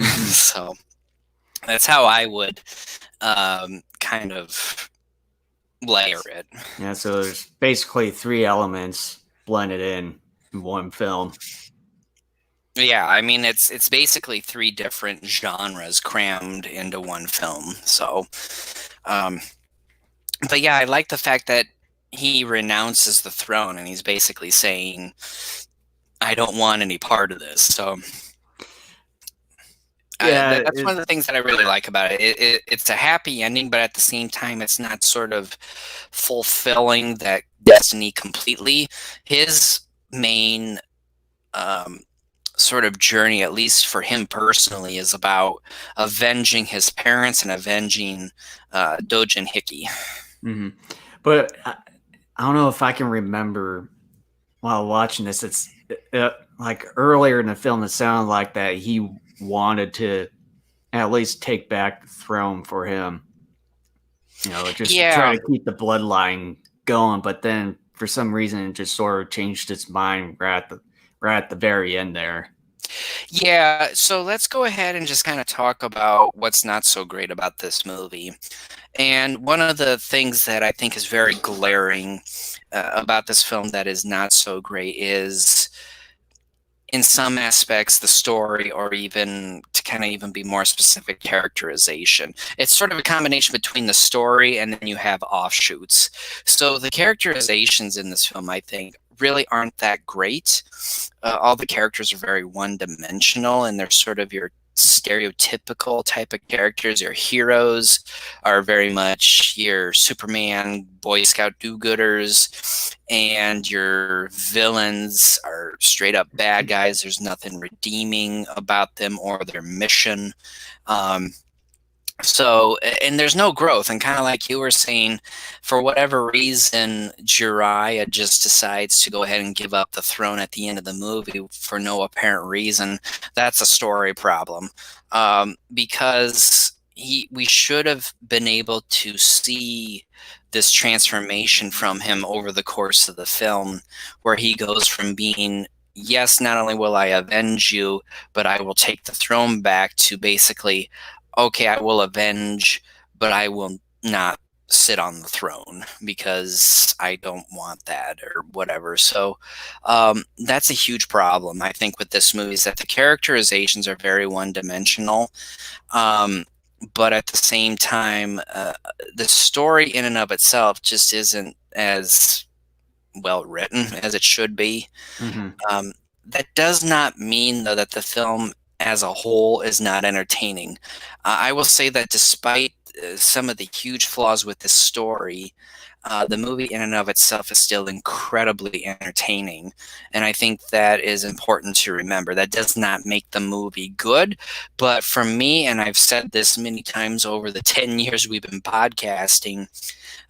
So that's how I would kind of layer it. Yeah, so there's basically 3 elements blended in one film. Yeah, I mean it's basically 3 different genres crammed into one film. So, but yeah, I like the fact that he renounces the throne and he's basically saying, "I don't want any part of this." So. Yeah, That's one of the things that I really like about it. It's a happy ending, but at the same time, it's not sort of fulfilling that destiny completely. His main sort of journey, at least for him personally, is about avenging his parents and avenging Dojin Hickey. Mm-hmm. But I don't know if I can remember while watching this. It's like earlier in the film, it sounded like that he wanted to at least take back the throne for him. You know, just try to keep the bloodline going. But then for some reason, it just sort of changed its mind right at the very end there. Yeah, so let's go ahead and just kind of talk about what's not so great about this movie. And one of the things that I think is very glaring about this film that is not so great is, in some aspects, the story, or even to kind of even be more specific, characterization. It's sort of a combination between the story and then you have offshoots. So the characterizations in this film, I think, really aren't that great. All the characters are very one-dimensional, and they're sort of your stereotypical type of characters. Your heroes are very much your Superman, Boy Scout do-gooders, and your villains are straight up bad guys. There's nothing redeeming about them or their mission. So, and there's no growth. And kind of like you were saying, for whatever reason, Jiraiya just decides to go ahead and give up the throne at the end of the movie for no apparent reason. That's a story problem. Because we should have been able to see this transformation from him over the course of the film, where he goes from being, yes, not only will I avenge you, but I will take the throne back, to basically, okay, I will avenge, but I will not sit on the throne because I don't want that or whatever. So that's a huge problem, I think, with this movie, is that the characterizations are very one-dimensional. But at the same time, the story in and of itself just isn't as well written as it should be. Mm-hmm. That does not mean, though, that the film as a whole is not entertaining. I will say that despite some of the huge flaws with this story, the movie in and of itself is still incredibly entertaining. And I think that is important to remember. That does not make the movie good. But for me, and I've said this many times over the 10 years we've been podcasting,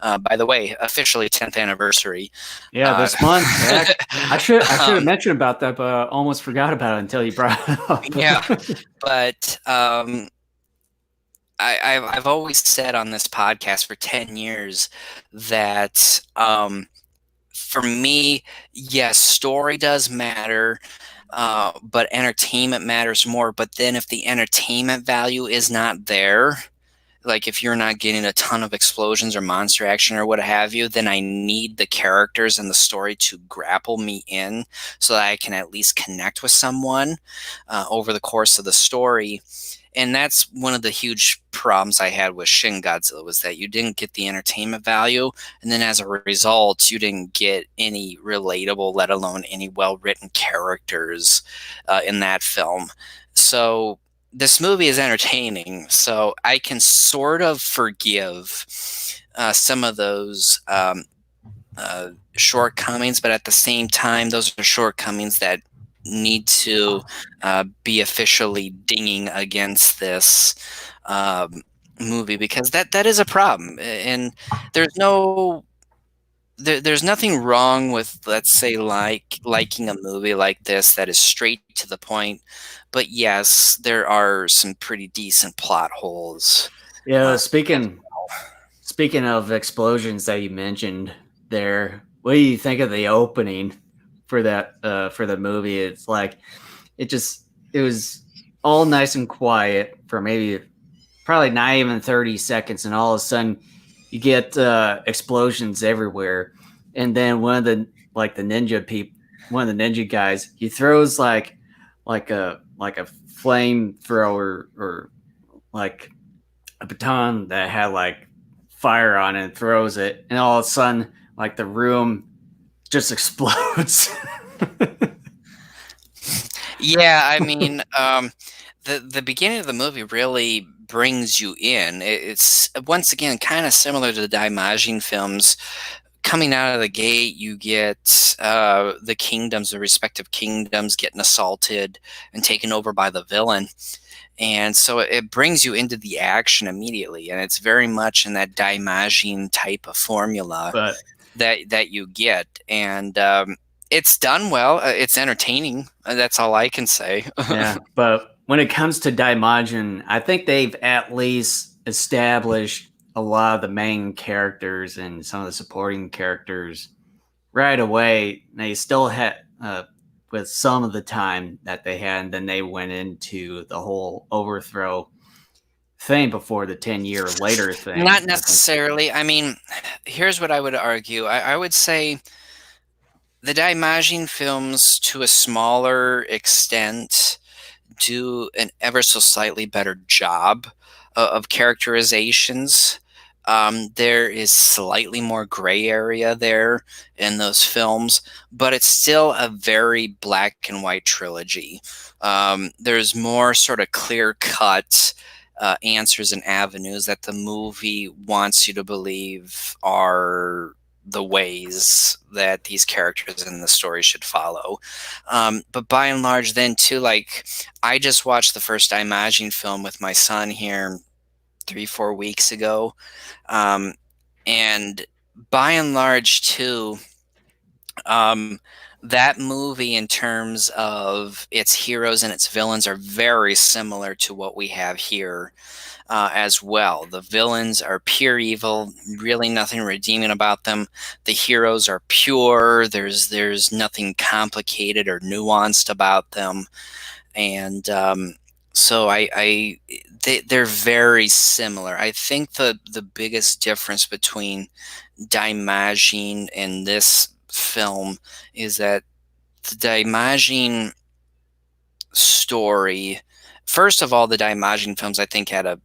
by the way, officially 10th anniversary. Yeah, this month. I should have mentioned about that, but I almost forgot about it until you brought it up. Yeah, but I've always said on this podcast for 10 years that for me, yes, story does matter, but entertainment matters more. But then if the entertainment value is not there, like if you're not getting a ton of explosions or monster action or what have you, then I need the characters and the story to grapple me in so that I can at least connect with someone over the course of the story. And that's one of the huge problems I had with Shin Godzilla, was that you didn't get the entertainment value, and then as a result, you didn't get any relatable, let alone any well-written characters in that film. So this movie is entertaining, so I can sort of forgive some of those shortcomings, but at the same time, those are shortcomings that need to be officially dinging against this movie, because that is a problem. And there's no there's nothing wrong with, let's say, liking a movie like this that is straight to the point, but yes, there are some pretty decent plot holes. Yeah, As speaking of explosions that you mentioned there, what do you think of the opening for that for the movie? It's like it was all nice and quiet for maybe probably not even 30 seconds, and all of a sudden you get explosions everywhere. And then the ninja people, one of the ninja guys, he throws like a flamethrower or like a baton that had like fire on it and throws it, and all of a sudden like the room just explodes. Yeah, I mean, the beginning of the movie really brings you in. It's once again kind of similar to the Daimajin films. Coming out of the gate, you get the kingdoms, the respective kingdoms, getting assaulted and taken over by the villain, and so it brings you into the action immediately, and it's very much in that Daimajin type of formula But that you get, and it's done well. It's entertaining. That's all I can say. yeah, but when it comes to Daimajin, I think they've at least established a lot of the main characters and some of the supporting characters right away. They still had with some of the time that they had, and then they went into the whole overthrow thing before the 10-year later Not thing. I think. necessarily. I mean, here's what I would argue. I would say the Daimajin films, to a smaller extent, do an ever so slightly better job of characterizations. There is slightly more gray area there in those films, but it's still a very black and white trilogy. There's more sort of clear cut answers and avenues that the movie wants you to believe are the ways that these characters in the story should follow. But by and large, then too, like I just watched the first Imagine film with my son here 3, 4 weeks ago, um, and by and large, too, um, that movie, in terms of its heroes and its villains, are very similar to what we have here as well. The villains are pure evil, really nothing redeeming about them. The heroes are pure. There's nothing complicated or nuanced about them, and so they're very similar. I think the biggest difference between Daimajin and this film is that the Daimajin story, first of all, the Daimajin films I think had a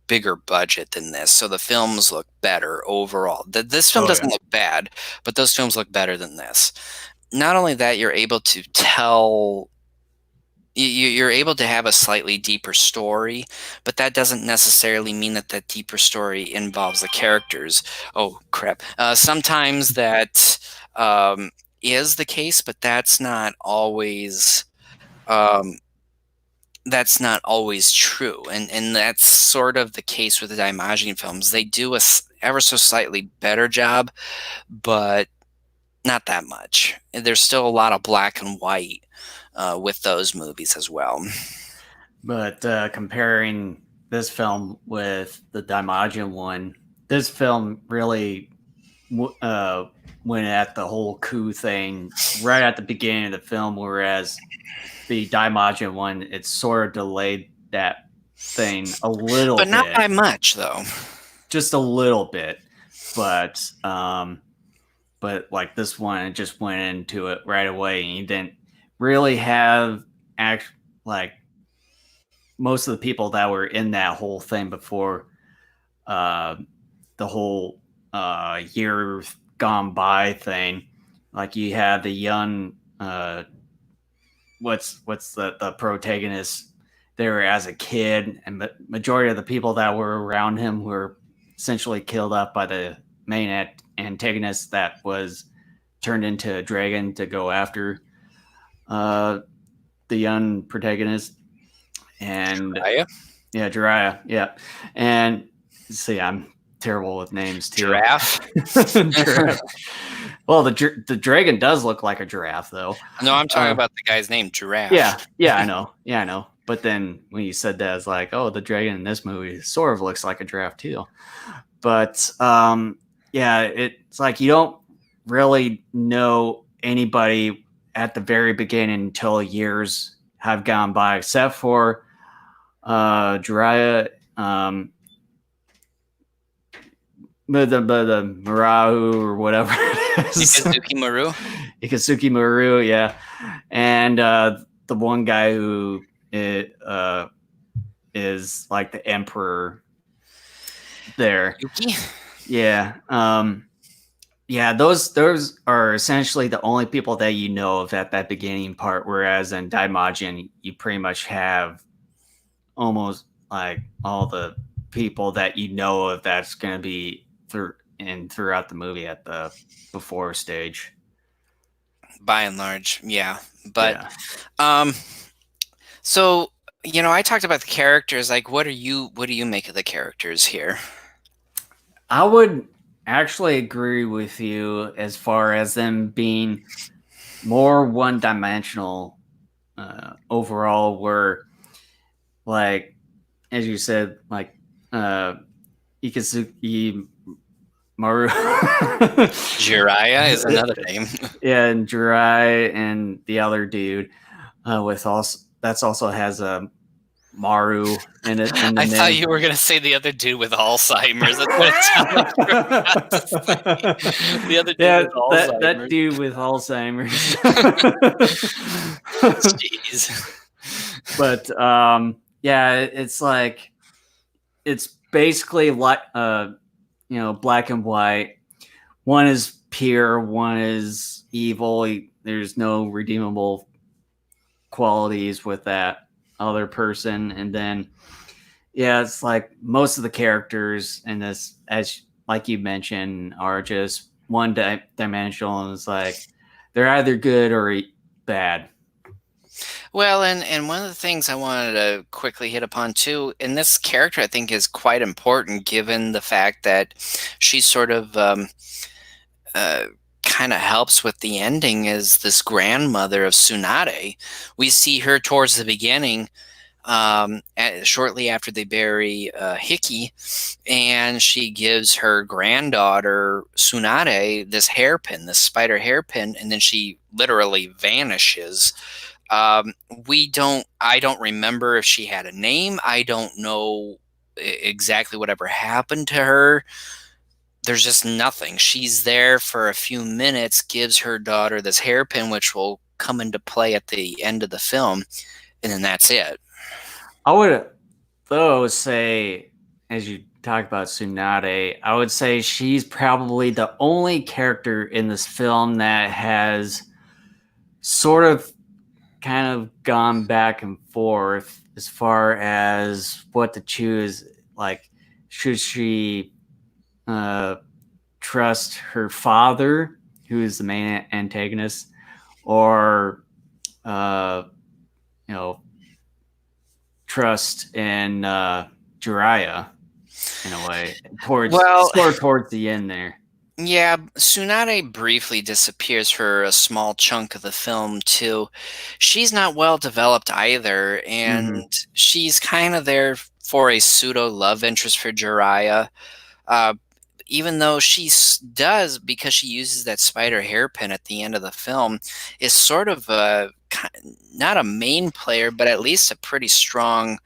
bigger budget than this, so the films look better overall. This film Oh yeah, doesn't look bad, but those films look better than this. Not only that, you're able to tell you're able to have a slightly deeper story, but that doesn't necessarily mean that that deeper story involves the characters. Oh crap! Sometimes that is the case, but um, that's not always true, and that's sort of the case with the Daimajin films. They do a ever so slightly better job, but not that much. There's still a lot of black and white with those movies as well. but comparing this film with the Daimajin one, this film really went at the whole coup thing right at the beginning of the film, whereas the Daimajin one, it sort of delayed that thing a little But not bit, by much, though. just a little bit. But but like this one, it just went into it right away, and you didn't really have act like most of the people that were in that whole thing before uh, the whole year gone by thing. Like you had the young what's the protagonist there as a kid, and majority of the people that were around him were essentially killed off by the main antagonist that was turned into a dragon to go after uh, the young protagonist. And Right? yeah, Jiraiya, yeah. And see, I'm terrible with names too. Giraffe. Giraffe. Well, the dragon does look like a giraffe, though. No, I'm talking about the guy's name, Giraffe. Yeah, I know. Yeah, I know. But then when you said that, it's like, oh, the dragon in this movie sort of looks like a giraffe too. But yeah, it's like you don't really know anybody at the very beginning until years have gone by, except for Jiraiya, the Marahu or whatever. Ikazuki Maru. Ikazuki Maru, yeah, and the one guy who is like the emperor there. Yuki? Yeah. Yeah, those are essentially the only people that you know of at that beginning part, whereas in Daimajin, you pretty much have almost like all the people that you know of that's going to be throughout the movie at the before stage. By and large, yeah. But so I talked about the characters. Like, what do you make of the characters here? I would actually agree with you as far as them being more one-dimensional overall, where, like, as you said, like Ikazuki Maru. Jiraiya is another name. Yeah, and Jiraiya and the other dude with also has a Maru in it. I thought you were going to say the other dude with Alzheimer's. That's what it sounded like. The other dude with Alzheimer's. That dude with Alzheimer's. Jeez. But yeah, it's like it's basically like black and white. One is pure, one is evil. There's no redeemable qualities with that other person. And then it's like most of the characters in this, as like you mentioned, are just one dimensional, and it's like they're either good or bad. Well, and one of the things I wanted to quickly hit upon too, and this character I think is quite important given the fact that she sort of kind of helps with the ending, is this grandmother of Tsunade. We see her towards the beginning, shortly after they bury Hickey, and she gives her granddaughter Tsunade this hairpin, this spider hairpin, and then she literally vanishes. I don't remember if she had a name. I don't know exactly whatever happened to her. There's just nothing. She's there for a few minutes, gives her daughter this hairpin, which will come into play at the end of the film, and then that's it. I would, though, say, as you talk about Tsunade, I would say she's probably the only character in this film that has sort of kind of gone back and forth as far as what to choose. Like, should she trust her father, who is the main antagonist, or trust in Jiraiya in a way towards the end there. Yeah, Tsunade briefly disappears for a small chunk of the film too. She's not well developed either, and she's kind of there for a pseudo love interest for Jiraiya. Even though she does, because she uses that spider hairpin at the end of the film, is sort of not a main player, but at least a pretty strong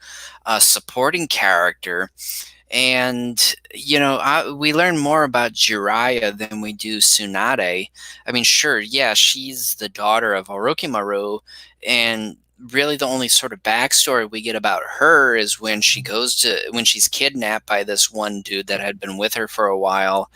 supporting character. And, we learn more about Jiraiya than we do Tsunade. I mean, sure, yeah, she's the daughter of Orochimaru, and really the only sort of backstory we get about her is when she's kidnapped by this one dude that had been with her for a while,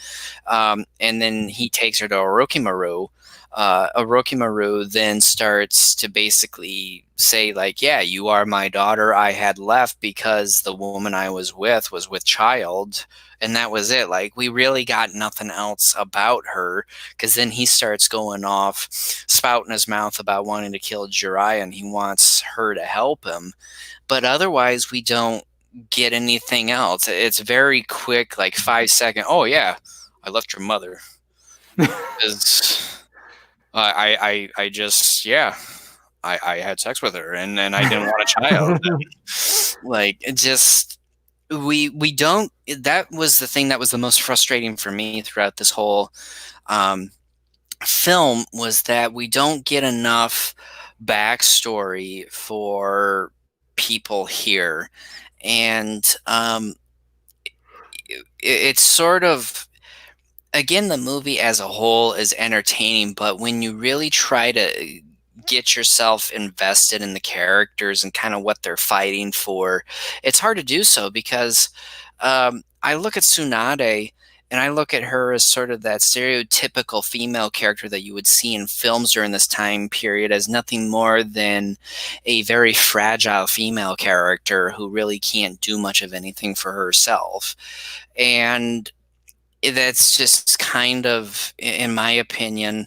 and then he takes her to Orochimaru. Orochimaru then starts to basically say, like, yeah, you are my daughter. I had left because the woman I was with child, and that was it. Like, we really got nothing else about her, because then he starts going off, spouting his mouth about wanting to kill Jiraiya, and he wants her to help him. But otherwise, we don't get anything else. It's very quick, like 5 second. Oh yeah, I left your mother. I just I had sex with her and I didn't want a child. Like it just we don't. That was the thing that was the most frustrating for me throughout this whole um, film, was that we don't get enough backstory for people here, and it's sort of, again, the movie as a whole is entertaining, but when you really try to get yourself invested in the characters and kind of what they're fighting for, it's hard to do so because I look at Tsunade and I look at her as sort of that stereotypical female character that you would see in films during this time period as nothing more than a very fragile female character who really can't do much of anything for herself. And that's just kind of, in my opinion,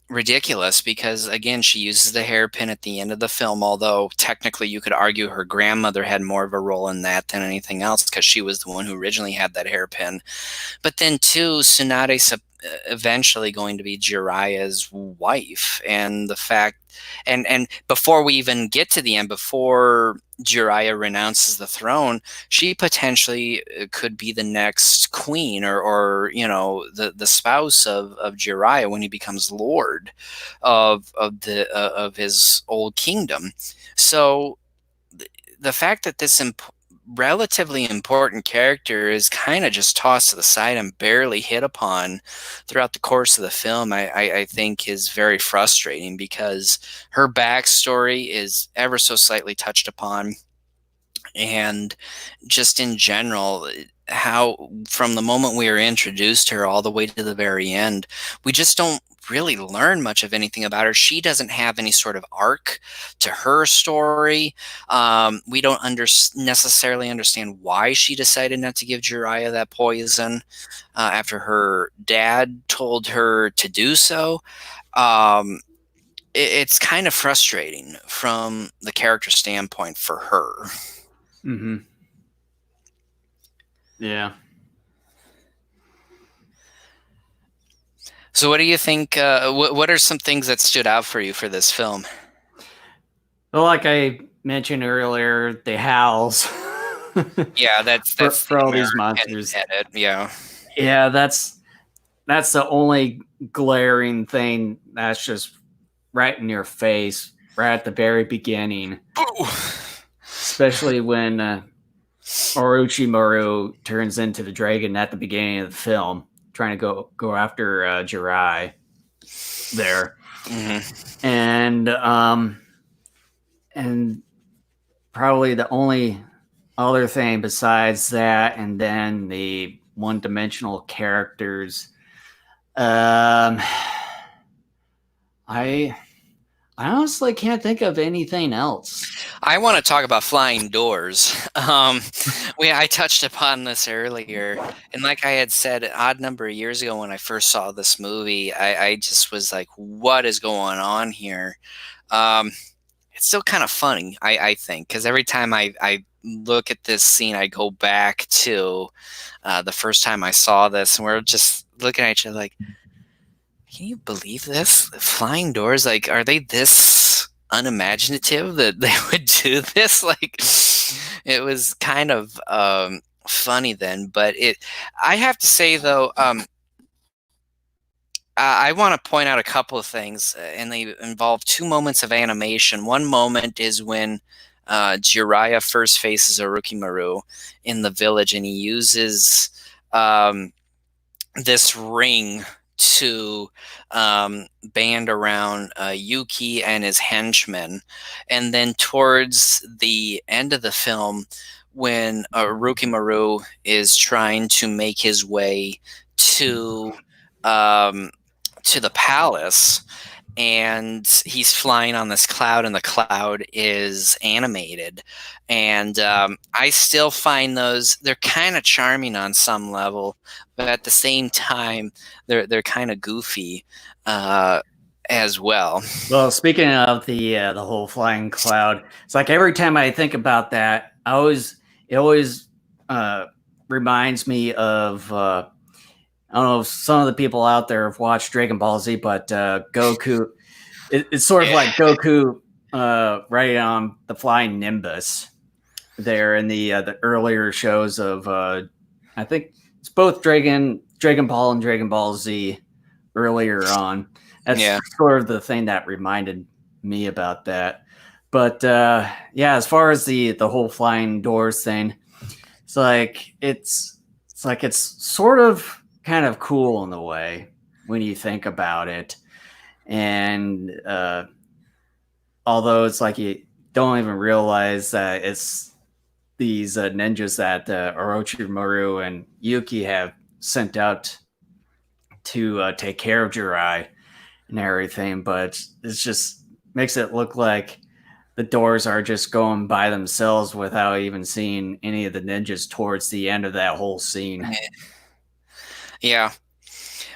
ridiculous because, again, she uses the hairpin at the end of the film, although technically you could argue her grandmother had more of a role in that than anything else because she was the one who originally had that hairpin. But then, too, Tsunade's eventually going to be Jiraiya's wife, and the fact, and before we even get to the end, before Jiraiya renounces the throne, she potentially could be the next queen, or the spouse of Jiraiya when he becomes lord of his old kingdom. So the fact that this relatively important character is kind of just tossed to the side and barely hit upon throughout the course of the film, I think is very frustrating because her backstory is ever so slightly touched upon. And just in general, how from the moment we are introduced to her all the way to the very end, we just don't really learn much of anything about her. She doesn't have any sort of arc to her story. We don't necessarily understand why she decided not to give Jiraiya that poison after her dad told her to do so. It's kind of frustrating from the character standpoint for her. Mm-hmm. Yeah. So what do you think, what are some things that stood out for you for this film? Well, like I mentioned earlier, the howls. Yeah, that's for all these monsters. Edit. Yeah. Yeah, that's the only glaring thing that's just right in your face, right at the very beginning. Ooh. Especially when Orochimaru turns into the dragon at the beginning of the film, trying to go after Jirai there. Mm-hmm. And probably the only other thing besides that, and then the one-dimensional characters, I honestly can't think of anything else. I want to talk about flying doors. I touched upon this earlier, and like I had said an odd number of years ago when I first saw this movie, I just was like, what is going on here? It's still kind of funny, I think, because every time I look at this scene, I go back to the first time I saw this, and we're just looking at each other like, can you believe this? Flying doors, like, are they this unimaginative that they would do this? Like, it was kind of funny then, but I have to say though, I want to point out a couple of things, and they involve two moments of animation. One moment is when Jiraiya first faces Orochimaru in the village, and he uses this ring to band around Yuki and his henchmen. And then towards the end of the film, when Orochimaru is trying to make his way to the palace, and he's flying on this cloud, and the cloud is animated. And I still find they're kind of charming on some level, but at the same time, they're kind of goofy as well. Well, speaking of the whole flying cloud, it's like every time I think about that, it always reminds me of I don't know if some of the people out there have watched Dragon Ball Z, but Goku, it's sort of like Goku riding on the flying Nimbus there in the earlier shows of I think it's both Dragon Ball and Dragon Ball Z earlier on. That's sort of the thing that reminded me about that. But yeah, as far as the whole flying doors thing, it's sort of kind of cool in a way when you think about it. And although it's like you don't even realize that it's these ninjas that Orochimaru and Yuki have sent out to take care of Jirai and everything, but it just makes it look like the doors are just going by themselves without even seeing any of the ninjas towards the end of that whole scene. Yeah.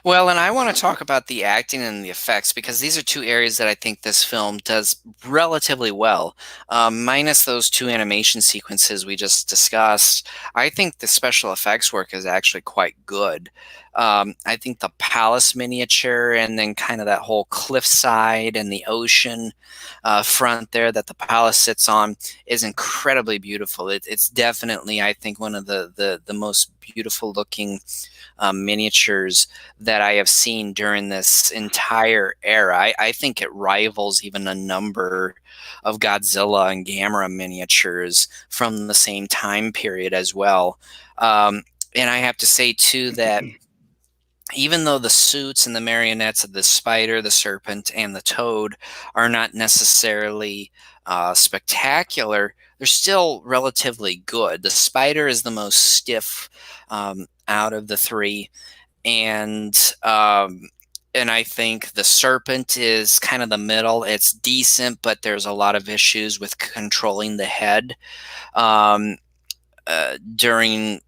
Well, and I want to talk about the acting and the effects because these are two areas that I think this film does relatively well. Minus those two animation sequences we just discussed, I think the special effects work is actually quite good. I think the palace miniature and then kind of that whole cliffside and the ocean front there that the palace sits on is incredibly beautiful. It's definitely, I think, one of the most beautiful looking miniatures that I have seen during this entire era. I think it rivals even a number of Godzilla and Gamera miniatures from the same time period as well. And I have to say, too, that even though the suits and the marionettes of the spider, the serpent, and the toad are not necessarily spectacular, they're still relatively good. The spider is the most stiff out of the three, and I think the serpent is kind of the middle. It's decent, but there's a lot of issues with controlling the head during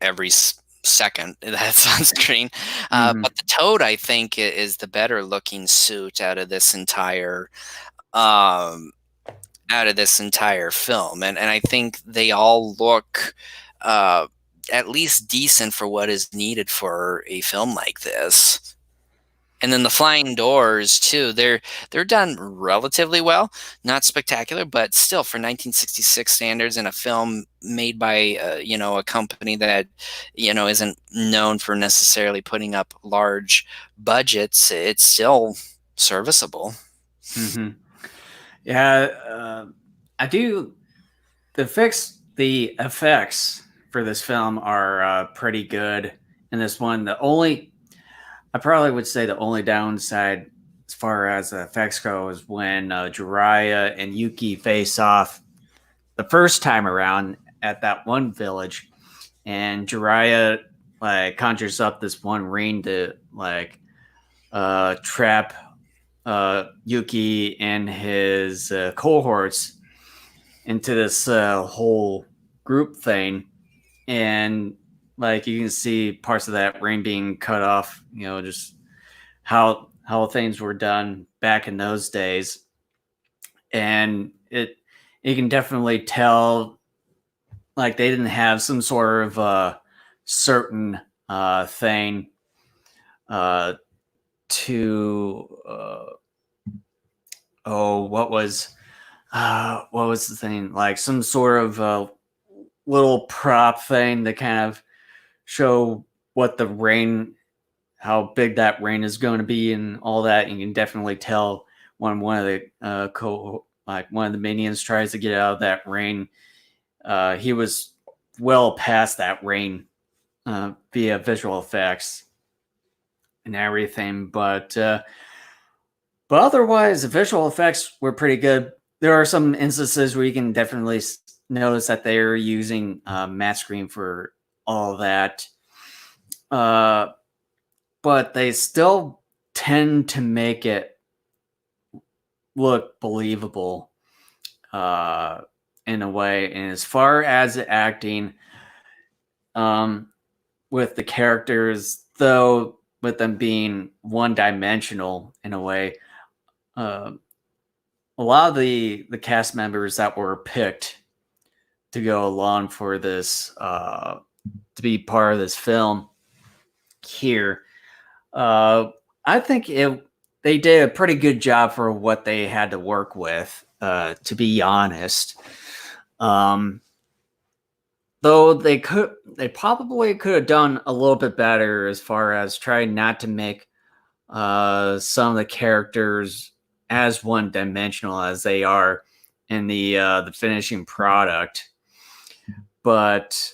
every second that's on screen. But the toad, I think, is the better looking suit out of this entire film, and I think they all look at least decent for what is needed for a film like this. And then the flying doors too, they're done relatively well, not spectacular, but still for 1966 standards in a film made by a company that isn't known for necessarily putting up large budgets, it's still serviceable. Yeah, I do. The effects for this film are pretty good in this one. I probably would say the only downside as far as the effects go is when Jiraiya and Yuki face off the first time around at that one village, and Jiraiya conjures up this one ring to trap Yuki and his cohorts into this whole group thing, and you can see parts of that ring being cut off, just how things were done back in those days. And you can definitely tell they didn't have some sort of certain thing what was the thing, some sort of little prop thing to kind of show what the rain, how big that rain is going to be and all that. You can definitely tell when one of the one of the minions tries to get out of that rain, he was well past that rain via visual effects and everything. But otherwise, the visual effects were pretty good. There are some instances where you can definitely notice that they're using matte screen for all that. But they still tend to make it look believable in a way. And as far as the acting, with the characters, though, with them being one-dimensional in a way, a lot of the cast members that were picked to go along for this, to be part of this film here. I think they did a pretty good job for what they had to work with, to be honest. Though they probably could have done a little bit better as far as trying not to make some of the characters as one-dimensional as they are in the finishing product. But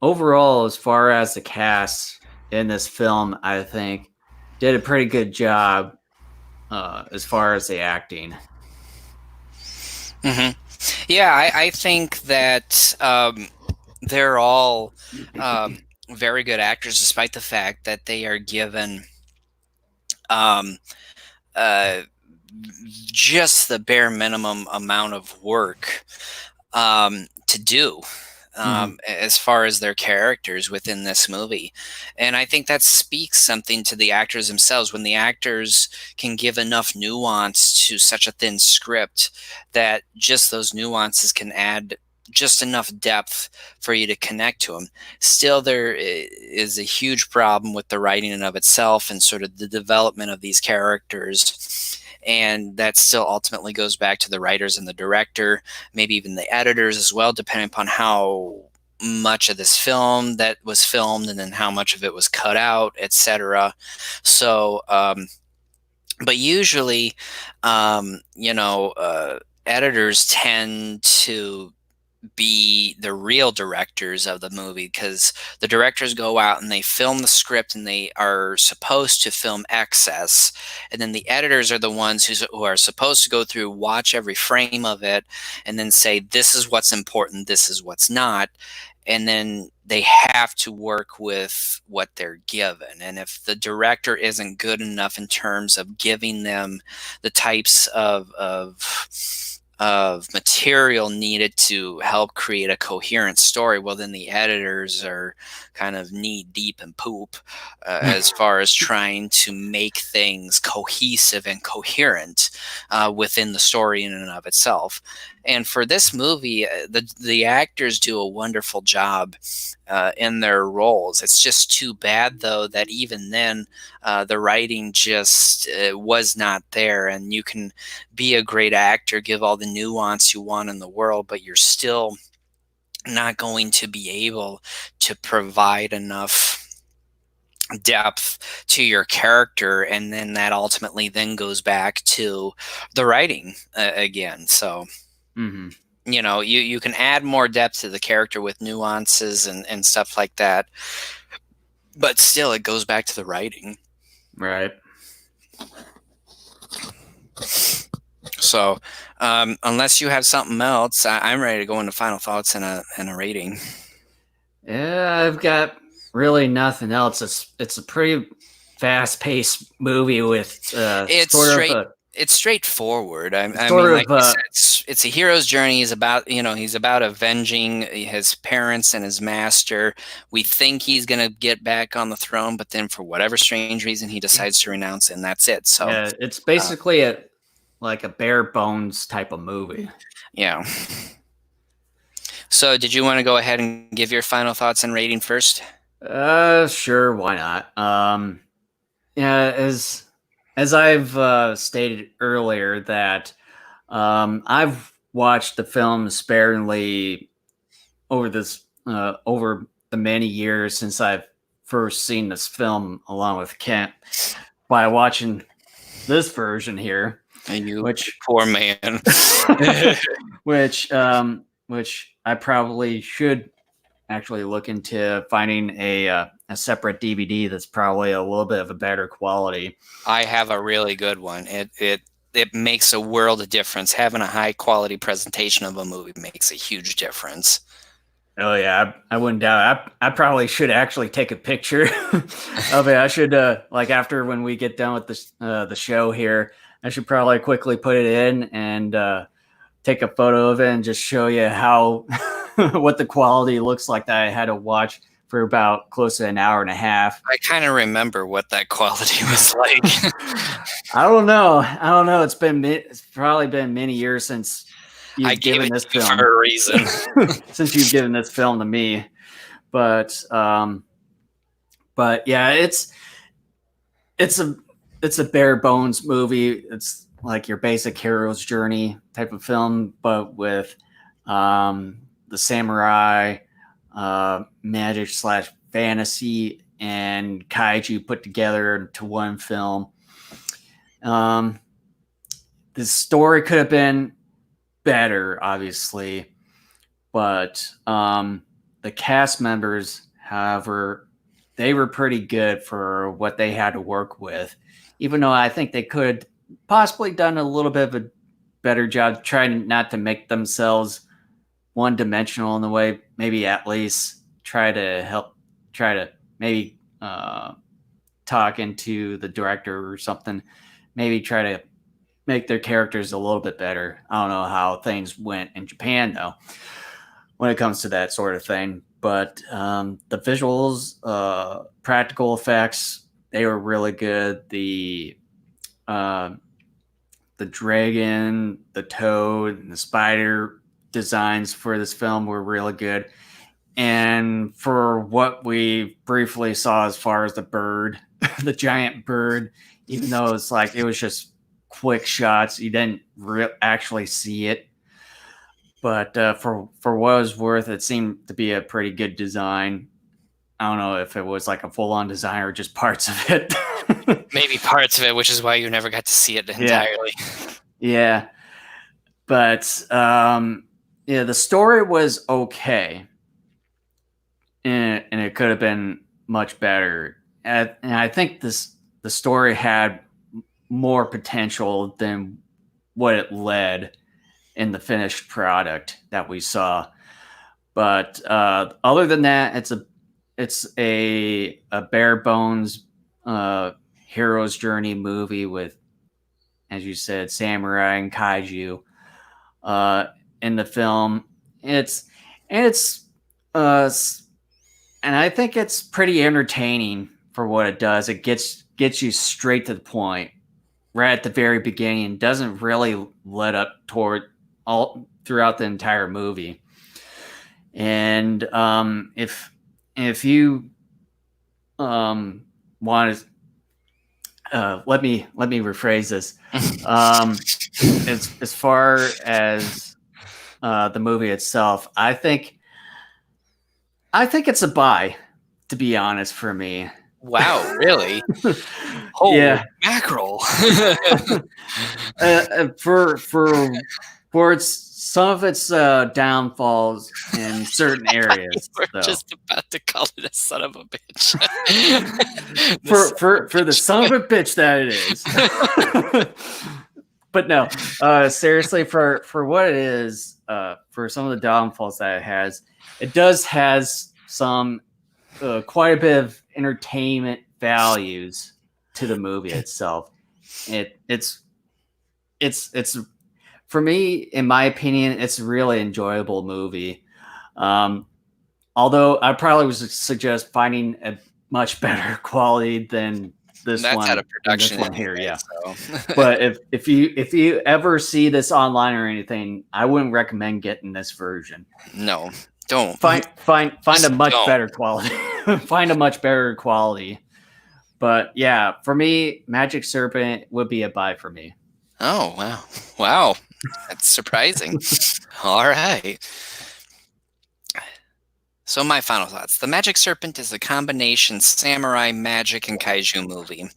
overall, as far as the cast in this film, I think did a pretty good job as far as the acting. Mm-hmm. Yeah, I think that they're all very good actors, despite the fact that they are given just the bare minimum amount of work to do. As far as their characters within this movie. And I think that speaks something to the actors themselves when the actors can give enough nuance to such a thin script that just those nuances can add just enough depth for you to connect to them. Still, there is a huge problem with the writing in of itself and sort of the development of these characters. And that still ultimately goes back to the writers and the director, maybe even the editors as well, depending upon how much of this film that was filmed and then how much of it was cut out, etc. So, but usually, editors tend to be the real directors of the movie, because the directors go out and they film the script and they are supposed to film excess, and then the editors are the ones who are supposed to go through, watch every frame of it, and then say this is what's important, this is what's not, and then they have to work with what they're given. And if the director isn't good enough in terms of giving them the types of material needed to help create a coherent story, well, then the editors are kind of knee deep in poop as far as trying to make things cohesive and coherent within the story in and of itself. And for this movie, the actors do a wonderful job in their roles. It's just too bad, though, that even then the writing just was not there. And you can be a great actor, give all the nuance you want in the world, but you're still not going to be able to provide enough depth to your character, and then that ultimately then goes back to the writing again. So you can add more depth to the character with nuances and stuff like that, but still it goes back to the writing, right? So unless you have something else, I'm ready to go into final thoughts and a rating. Yeah, I've got really nothing else. It's a pretty fast-paced movie with it's straightforward. I mean, like you said, it's a hero's journey. He's about avenging his parents and his master. We think he's going to get back on the throne, but then for whatever strange reason, he decides to renounce, and that's it. So yeah, it's basically like a bare bones type of movie. Yeah. So did you want to go ahead and give your final thoughts and rating first? Sure, why not? Yeah, as I've stated earlier, that I've watched the film sparingly over the many years since I've first seen this film along with Kent, by watching this version here. Which poor man. which I probably should actually look into finding a separate DVD that's probably a little bit of a better quality. I have a really good one. It makes a world of difference. Having a high quality presentation of a movie makes a huge difference. Oh yeah, I wouldn't doubt. I probably should actually take a picture of it. I should like after when we get done with the show here, I should probably quickly put it in and take a photo of it and just show you how what the quality looks like that I had to watch for about close to an hour and a half. I kind of remember what that quality was like. I don't know. It's probably been many years since I you've gave given it this to you film for a reason. since you've given this film to me. But yeah, it's a bare bones movie. It's like your basic hero's journey type of film, but with the samurai, magic slash fantasy, and kaiju put together into one film. The story could have been better, obviously, but the cast members, however, they were pretty good for what they had to work with. Even though I think they could possibly done a little bit of a better job trying not to make themselves one dimensional in the way, maybe at least try to maybe talk into the director or something, maybe try to make their characters a little bit better. I don't know how things went in Japan though when it comes to that sort of thing, but the visuals, practical effects, they were really good. The dragon, the toad, and the spider designs for this film were really good. And for what we briefly saw as far as the bird, the giant bird, even though it's like it was just quick shots, you didn't actually see it. But for what it was worth, it seemed to be a pretty good design. I don't know if it was like a full-on design or just parts of it. Maybe parts of it, which is why you never got to see it entirely. Yeah. But the story was okay. And it could have been much better. And I think the story had more potential than what it led in the finished product that we saw. But other than that, it's a bare bones hero's journey movie with, as you said, samurai and kaiju in the film. And I think it's pretty entertaining for what it does. It gets you straight to the point right at the very beginning and doesn't really let up toward all throughout the entire movie. And if you want to let me rephrase this. As far as the movie itself, I think it's a buy, to be honest, for me. Wow, really? Holy mackerel! For some of its downfalls in certain areas. We're just about to call it a son of a bitch. for the son of a bitch that it is. But no, seriously, for what it is, for some of the downfalls that it does has some quite a bit of entertainment values to the movie itself. It's for me, in my opinion, it's a really enjoyable movie. Although I probably would suggest finding a much better quality than this That's one. Out of production this one here, anyway, yeah. So. But if you ever see this online or anything, I wouldn't recommend getting this version. No, don't find a much don't. better quality. Find a much better quality. But yeah, for me, Magic Serpent would be a buy for me. Oh wow, that's surprising. All right. So my final thoughts. The Magic Serpent is a combination samurai, magic, and kaiju movie.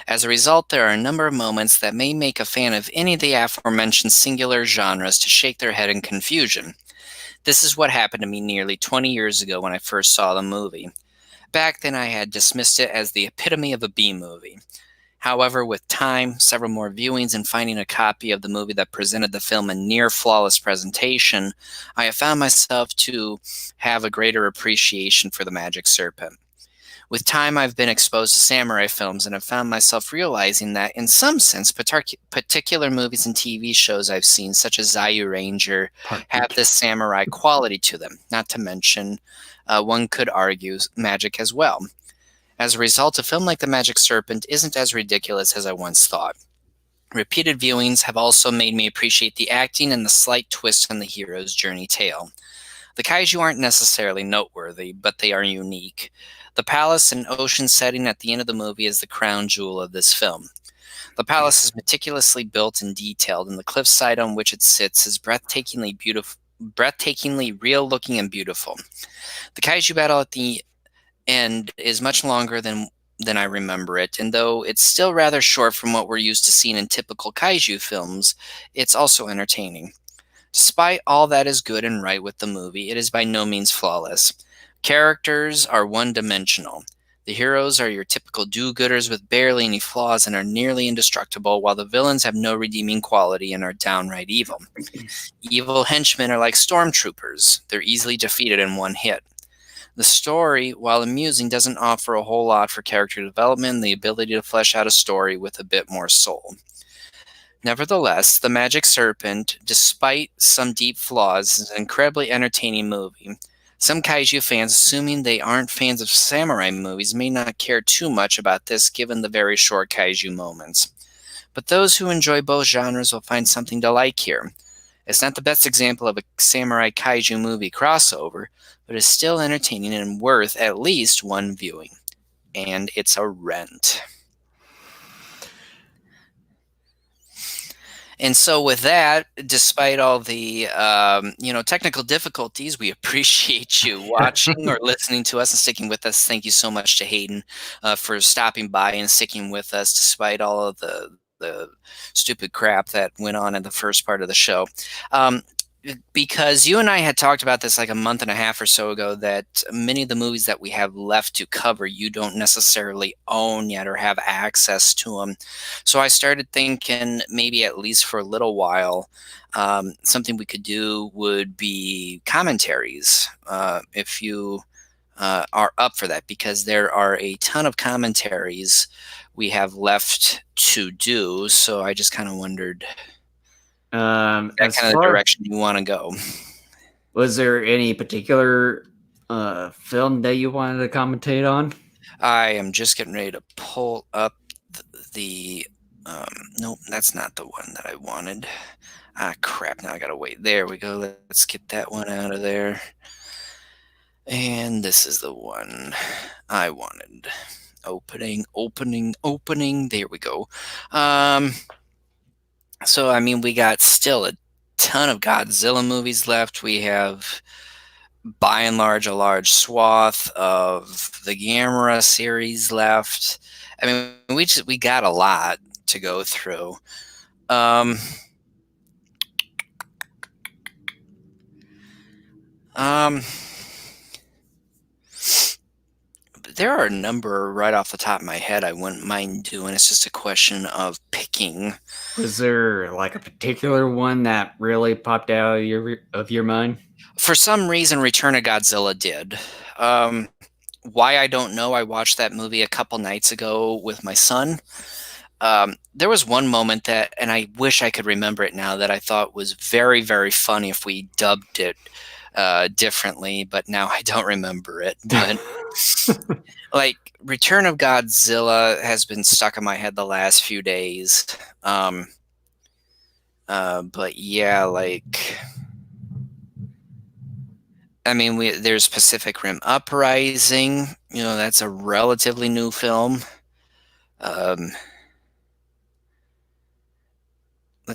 As a result, there are a number of moments that may make a fan of any of the aforementioned singular genres to shake their head in confusion. This is what happened to me nearly 20 years ago when I first saw the movie. Back then I had dismissed it as the epitome of a B-movie. However, with time, several more viewings, and finding a copy of the movie that presented the film in near-flawless presentation, I have found myself to have a greater appreciation for the Magic Serpent. With time, I've been exposed to samurai films and have found myself realizing that, in some sense, particular movies and TV shows I've seen, such as Zayu Ranger, have this samurai quality to them, not to mention, one could argue, magic as well. As a result, a film like The Magic Serpent isn't as ridiculous as I once thought. Repeated viewings have also made me appreciate the acting and the slight twist on the hero's journey tale. The kaiju aren't necessarily noteworthy, but they are unique. The palace and ocean setting at the end of the movie is the crown jewel of this film. The palace is meticulously built and detailed, and the cliffside on which it sits is breathtakingly real looking and beautiful. The kaiju battle at the end is much longer than I remember it, and though it's still rather short from what we're used to seeing in typical kaiju films, it's also entertaining. Despite all that is good and right with the movie, it is by no means flawless. Characters are one-dimensional. The heroes are your typical do-gooders with barely any flaws and are nearly indestructible, while the villains have no redeeming quality and are downright evil. Evil henchmen are like stormtroopers. They're easily defeated in one hit. The story, while amusing, doesn't offer a whole lot for character development and the ability to flesh out a story with a bit more soul. Nevertheless, The Magic Serpent, despite some deep flaws, is an incredibly entertaining movie. Some kaiju fans, assuming they aren't fans of samurai movies, may not care too much about this given the very short kaiju moments. But those who enjoy both genres will find something to like here. It's not the best example of a samurai kaiju movie crossover, but is still entertaining and worth at least one viewing. And it's a rent. And so with that, despite all the technical difficulties, we appreciate you watching or listening to us and sticking with us. Thank you so much to Hayden for stopping by and sticking with us despite all of the stupid crap that went on in the first part of the show. Because you and I had talked about this like a month and a half or so ago, that many of the movies that we have left to cover, you don't necessarily own yet or have access to them. So I started thinking maybe at least for a little while, something we could do would be commentaries, if you are up for that, because there are a ton of commentaries we have left to do. So I just kind of wondered that kind of direction you want to go. Was there any particular film that you wanted to commentate on? I am just getting ready to pull up the nope, that's not the one that I wanted. Ah, crap, now I gotta wait. There we go. Let's get that one out of there. And this is the one I wanted. Opening. There we go. So, I mean, we got still a ton of Godzilla movies left. We have, by and large, a large swath of the Gamera series left. I mean, we got a lot to go through. There are a number right off the top of my head I wouldn't mind doing. It's just a question of picking. Was there like a particular one that really popped out of your mind? For some reason, Return of Godzilla did. Why, I don't know. I watched that movie a couple nights ago with my son. There was one moment that, and I wish I could remember it now, that I thought was very, very funny if we dubbed it differently, but now I don't remember it. But like, Return of Godzilla has been stuck in my head the last few days. But yeah, like, I mean, there's Pacific Rim Uprising. You know, that's a relatively new film. Let's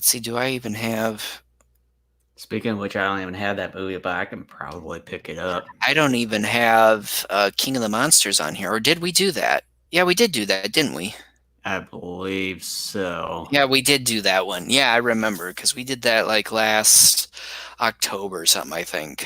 see, do I even have... Speaking of which, I don't even have that movie, but I can probably pick it up. I don't even have King of the Monsters on here. Or did we do that? Yeah, we did do that, didn't we? I believe so. Yeah, we did do that one. Yeah, I remember, because we did that like last October or something, I think.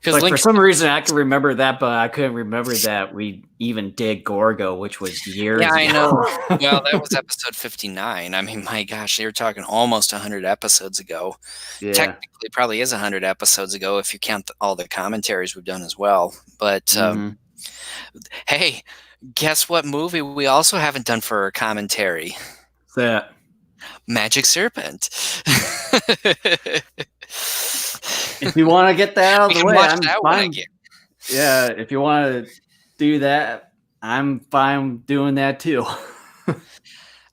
Like, for some reason, I can remember that, but I couldn't remember that we even did Gorgo, which was years ago. I know. Well, that was episode 59. I mean, my gosh, they were talking almost 100 episodes ago. Yeah. Technically, probably is 100 episodes ago if you count all the commentaries we've done as well. But, hey, guess what movie we also haven't done for a commentary? What's that? Magic Serpent. If you want to get that out of the way, I'm fine. Yeah, if you want to do that, I'm fine doing that too.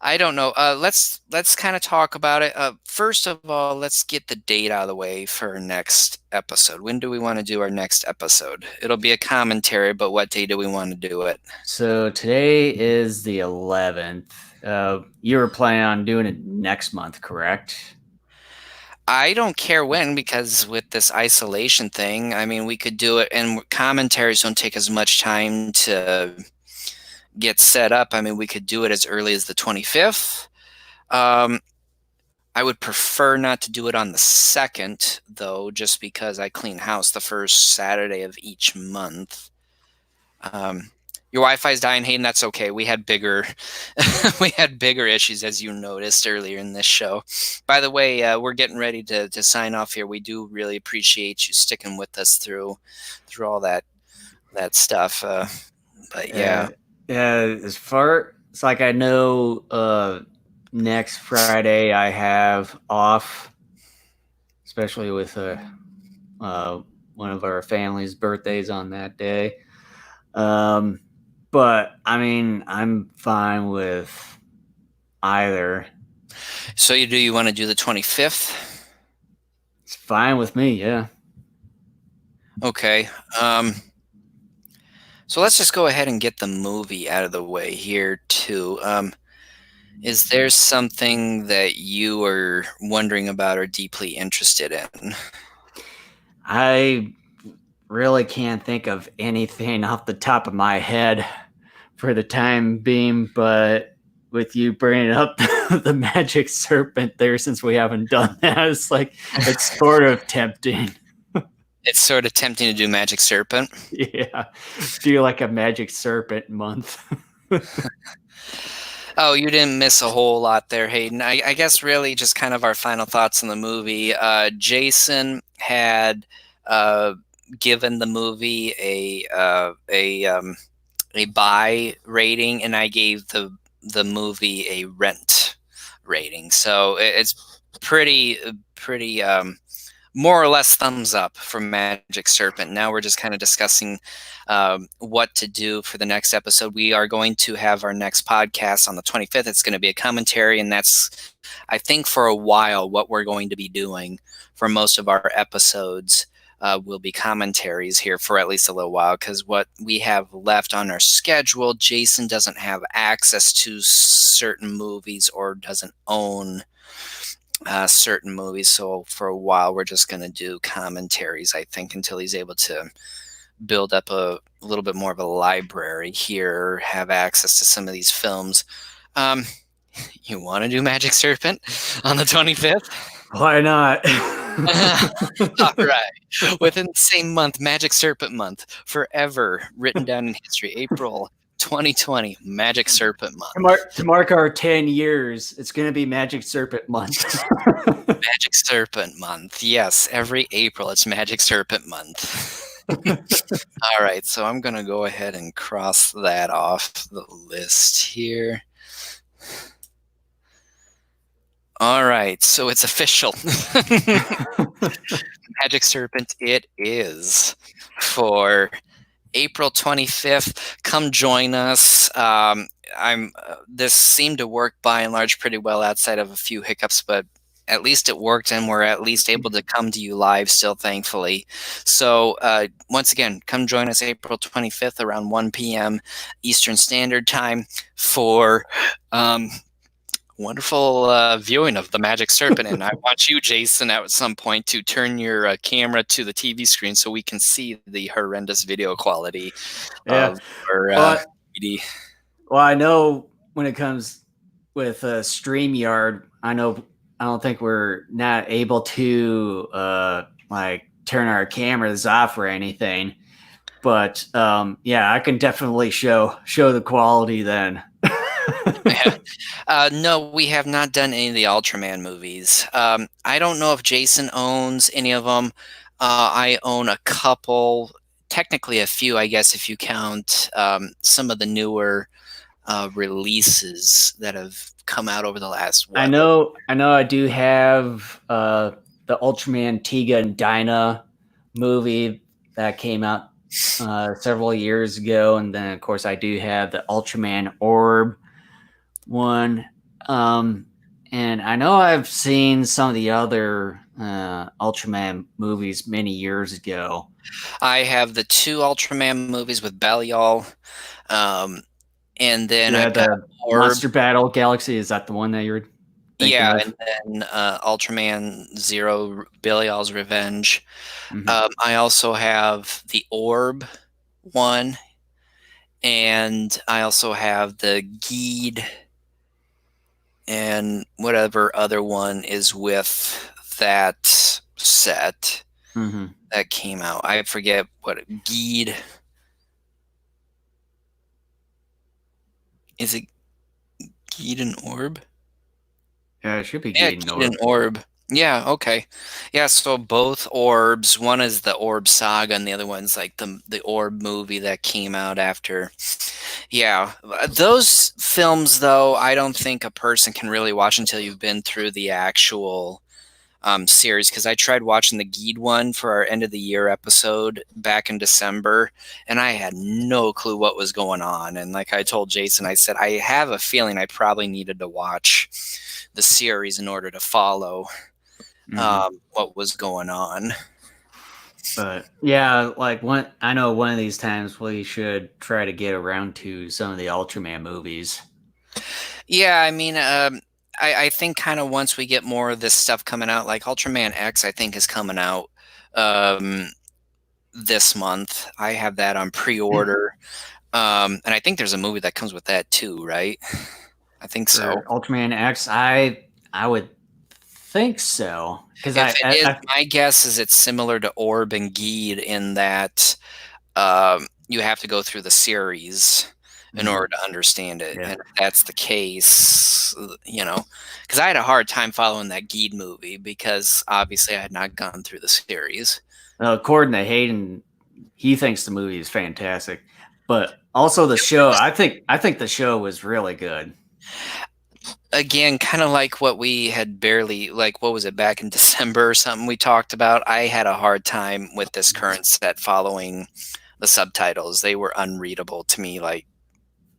I don't know. Let's kind of talk about it. First of all, let's get the date out of the way for our next episode. When do we want to do our next episode? It'll be a commentary, but what day do we want to do it? So today is the 11th. You were planning on doing it next month, correct? I don't care when, because with this isolation thing, I mean, we could do it, and commentaries don't take as much time to get set up. I mean, we could do it as early as the 25th. I would prefer not to do it on the 2nd, though, just because I clean house the first Saturday of each month. Your Wi-Fi is dying, Hayden. That's okay. We had bigger, we had bigger issues, as you noticed earlier in this show. By the way, we're getting ready to sign off here. We do really appreciate you sticking with us through all that stuff. But yeah. As far as like I know, next Friday I have off, especially with one of our family's birthdays on that day. But I mean, I'm fine with either. So you want to do the 25th? It's fine with me, yeah. Okay. So let's just go ahead and get the movie out of the way here too. Is there something that you are wondering about or deeply interested in? I really can't think of anything off the top of my head for the time being, but with you bringing up the magic serpent there, since we haven't done that, it's sort of tempting. It's sort of tempting to do Magic Serpent. Yeah, do like a Magic Serpent month. Oh, you didn't miss a whole lot there, Hayden. I guess really just kind of our final thoughts on the movie. Jason had given the movie a buy rating, and I gave the movie a rent rating. So it's pretty more or less thumbs up for Magic Serpent. Now we're just kind of discussing what to do for the next episode. We are going to have our next podcast on the 25th. It's going to be a commentary, and that's, I think, for a while, what we're going to be doing for most of our episodes will be commentaries here for at least a little while, because what we have left on our schedule, Jason doesn't have access to certain movies or doesn't own certain movies, so for a while we're just going to do commentaries, I think, until he's able to build up a little bit more of a library here, have access to some of these films. You want to do Magic Serpent on the 25th? Why not? All right. Within the same month, Magic Serpent month, forever written down in history, April 2020, Magic Serpent month. To mark our 10 years, it's going to be Magic Serpent month. Magic Serpent month. Yes, every April it's Magic Serpent month. All right, so I'm going to go ahead and cross that off the list here. All right, so it's official. Magic Serpent it is for April 25th. Come join us. This seemed to work by and large pretty well outside of a few hiccups, but at least it worked, and we're at least able to come to you live still, thankfully. So once again, come join us April 25th around 1 p.m. Eastern Standard Time for wonderful viewing of the Magic Serpent. And I want you, Jason, at some point to turn your camera to the TV screen so we can see the horrendous video quality of our DVD. Well, I know when it comes with StreamYard, I don't think we're not able to turn our cameras off or anything. But yeah, I can definitely show the quality then. No, we have not done any of the Ultraman movies. I don't know if Jason owns any of them. I own a couple, technically a few, I guess, if you count some of the newer releases that have come out over the last. I know. I do have the Ultraman Tiga and Dyna movie that came out several years ago, and then of course I do have the Ultraman Orb one. Um, and I know I've seen some of the other Ultraman movies many years ago. I have the 2 Ultraman movies with Belial, and then Yeah, I've got the Orb. Monster Battle Galaxy, is that the one that you're thinking Yeah, of? and then Ultraman Zero, Belial's Revenge. Hmm. I also have the Orb one, and I also have the Geed and whatever other one is with that set Hmm. that came out. I forget what Geed is. It Geed and Orb? Yeah, it should be Yeah, Gaiden Geed and Orb. Orb. Yeah, okay. Yeah, so both orbs, one is the Orb Saga and the other one's like the Orb movie that came out after. Yeah, those films though, I don't think a person can really watch until you've been through the actual series, because I tried watching the Geed one for our end of the year episode back in December, and I had no clue what was going on. And like I told Jason, I said, I have a feeling I probably needed to watch the series in order to follow Hmm. what was going on. But yeah, like I know one of these times we should try to get around to some of the Ultraman movies. Yeah, I mean, I think kind of once we get more of this stuff coming out, like Ultraman X, I think is coming out um, this month. I have that on pre-order. And I think there's a movie that comes with that too, right? I think so. For Ultraman X, I would think so because If it is, my guess is it's similar to Orb and Geed in that you have to go through the series in mhm, order to understand it. yeah. And if that's the case, because I had a hard time following that Geed movie because obviously I had not gone through the series. According to Hayden, he thinks the movie is fantastic, but also the It show. was, I think the show was really good. again, kind of like what we had barely, like, what was it, back in December or something we talked about? I had a hard time with this current set following the subtitles. They were unreadable to me like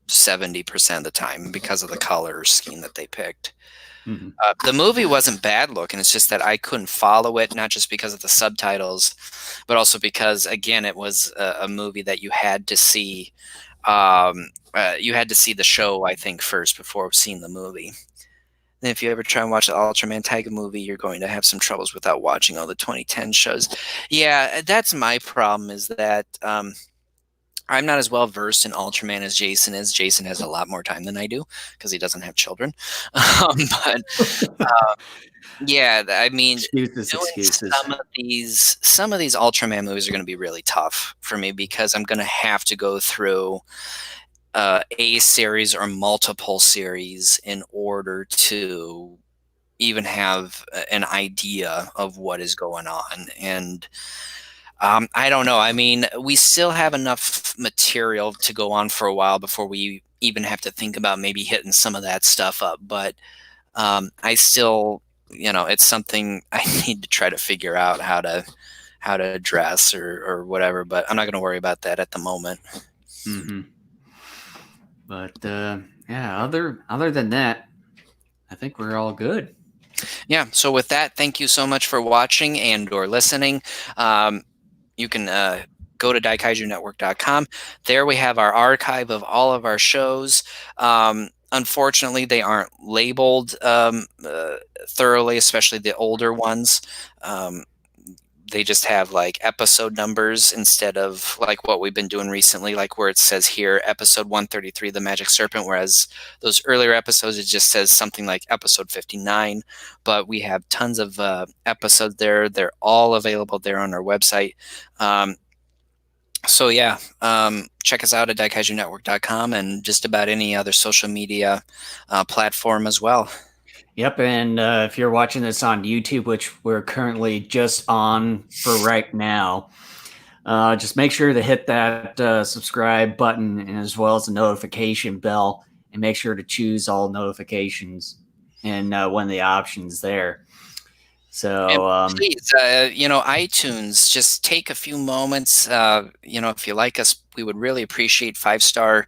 70% of the time because of the color scheme that they picked. Mhm. The movie wasn't bad looking. It's just that I couldn't follow it, not just because of the subtitles, but also because, again, it was a movie that you had to see. You had to see the show, I think, first before seeing the movie. And if you ever try and watch the Ultraman Tiger movie, you're going to have some troubles without watching all the 2010 shows. Yeah, that's my problem. Is that I'm not as well versed in Ultraman as Jason is. Jason has a lot more time than I do because he doesn't have children. But yeah, I mean, Excuses, doing excuses. some of these Ultraman movies are going to be really tough for me because I'm going to have to go through a series or multiple series in order to even have an idea of what is going on. And I don't know. I mean, we still have enough material to go on for a while before we even have to think about maybe hitting some of that stuff up. But I still, it's something I need to try to figure out how to address or whatever. But I'm not going to worry about that at the moment. Hmm. But yeah, other than that, I think we're all good. Yeah. So with that, thank you so much for watching and or listening. You can go to daikaijunetwork.com. There we have our archive of all of our shows. Unfortunately, they aren't labeled thoroughly, especially the older ones. They just have like episode numbers instead of like what we've been doing recently, like where it says here, episode 133, The Magic Serpent, whereas those earlier episodes, it just says something like episode 59. But we have tons of episodes there. They're all available there on our website. Um, so yeah, check us out at daikaijunetwork.com and just about any other social media platform as well. Yep, and if you're watching this on YouTube, which we're currently just on for right now, just make sure to hit that subscribe button and as well as the notification bell, and make sure to choose all notifications and one of the options there. And So please, iTunes, just take a few moments. If you like us, we would really appreciate 5-star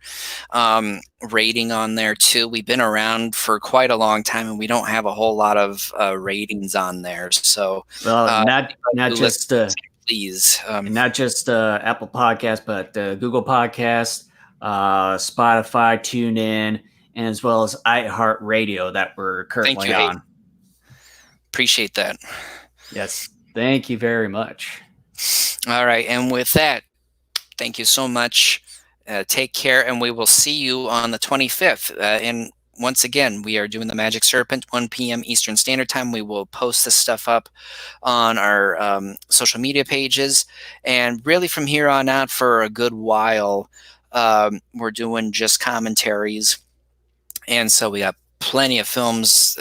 rating on there too. We've been around for quite a long time, and we don't have a whole lot of ratings on there. So, well, anybody who listens, please. not just Apple Podcast, but Google Podcast, Spotify, TuneIn, and as well as iHeartRadio that we're Thank currently you, Hayden. on. Appreciate that. Yes, thank you very much. All right, and with that, thank you so much. Take care, and we will see you on the 25th. And once again, we are doing the Magic Serpent, 1 p.m. Eastern Standard Time. We will post this stuff up on our social media pages. And really from here on out for a good while, we're doing just commentaries. And so we got plenty of films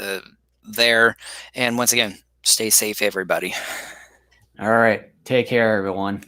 there. And once again, stay safe, everybody. All right. Take care, everyone.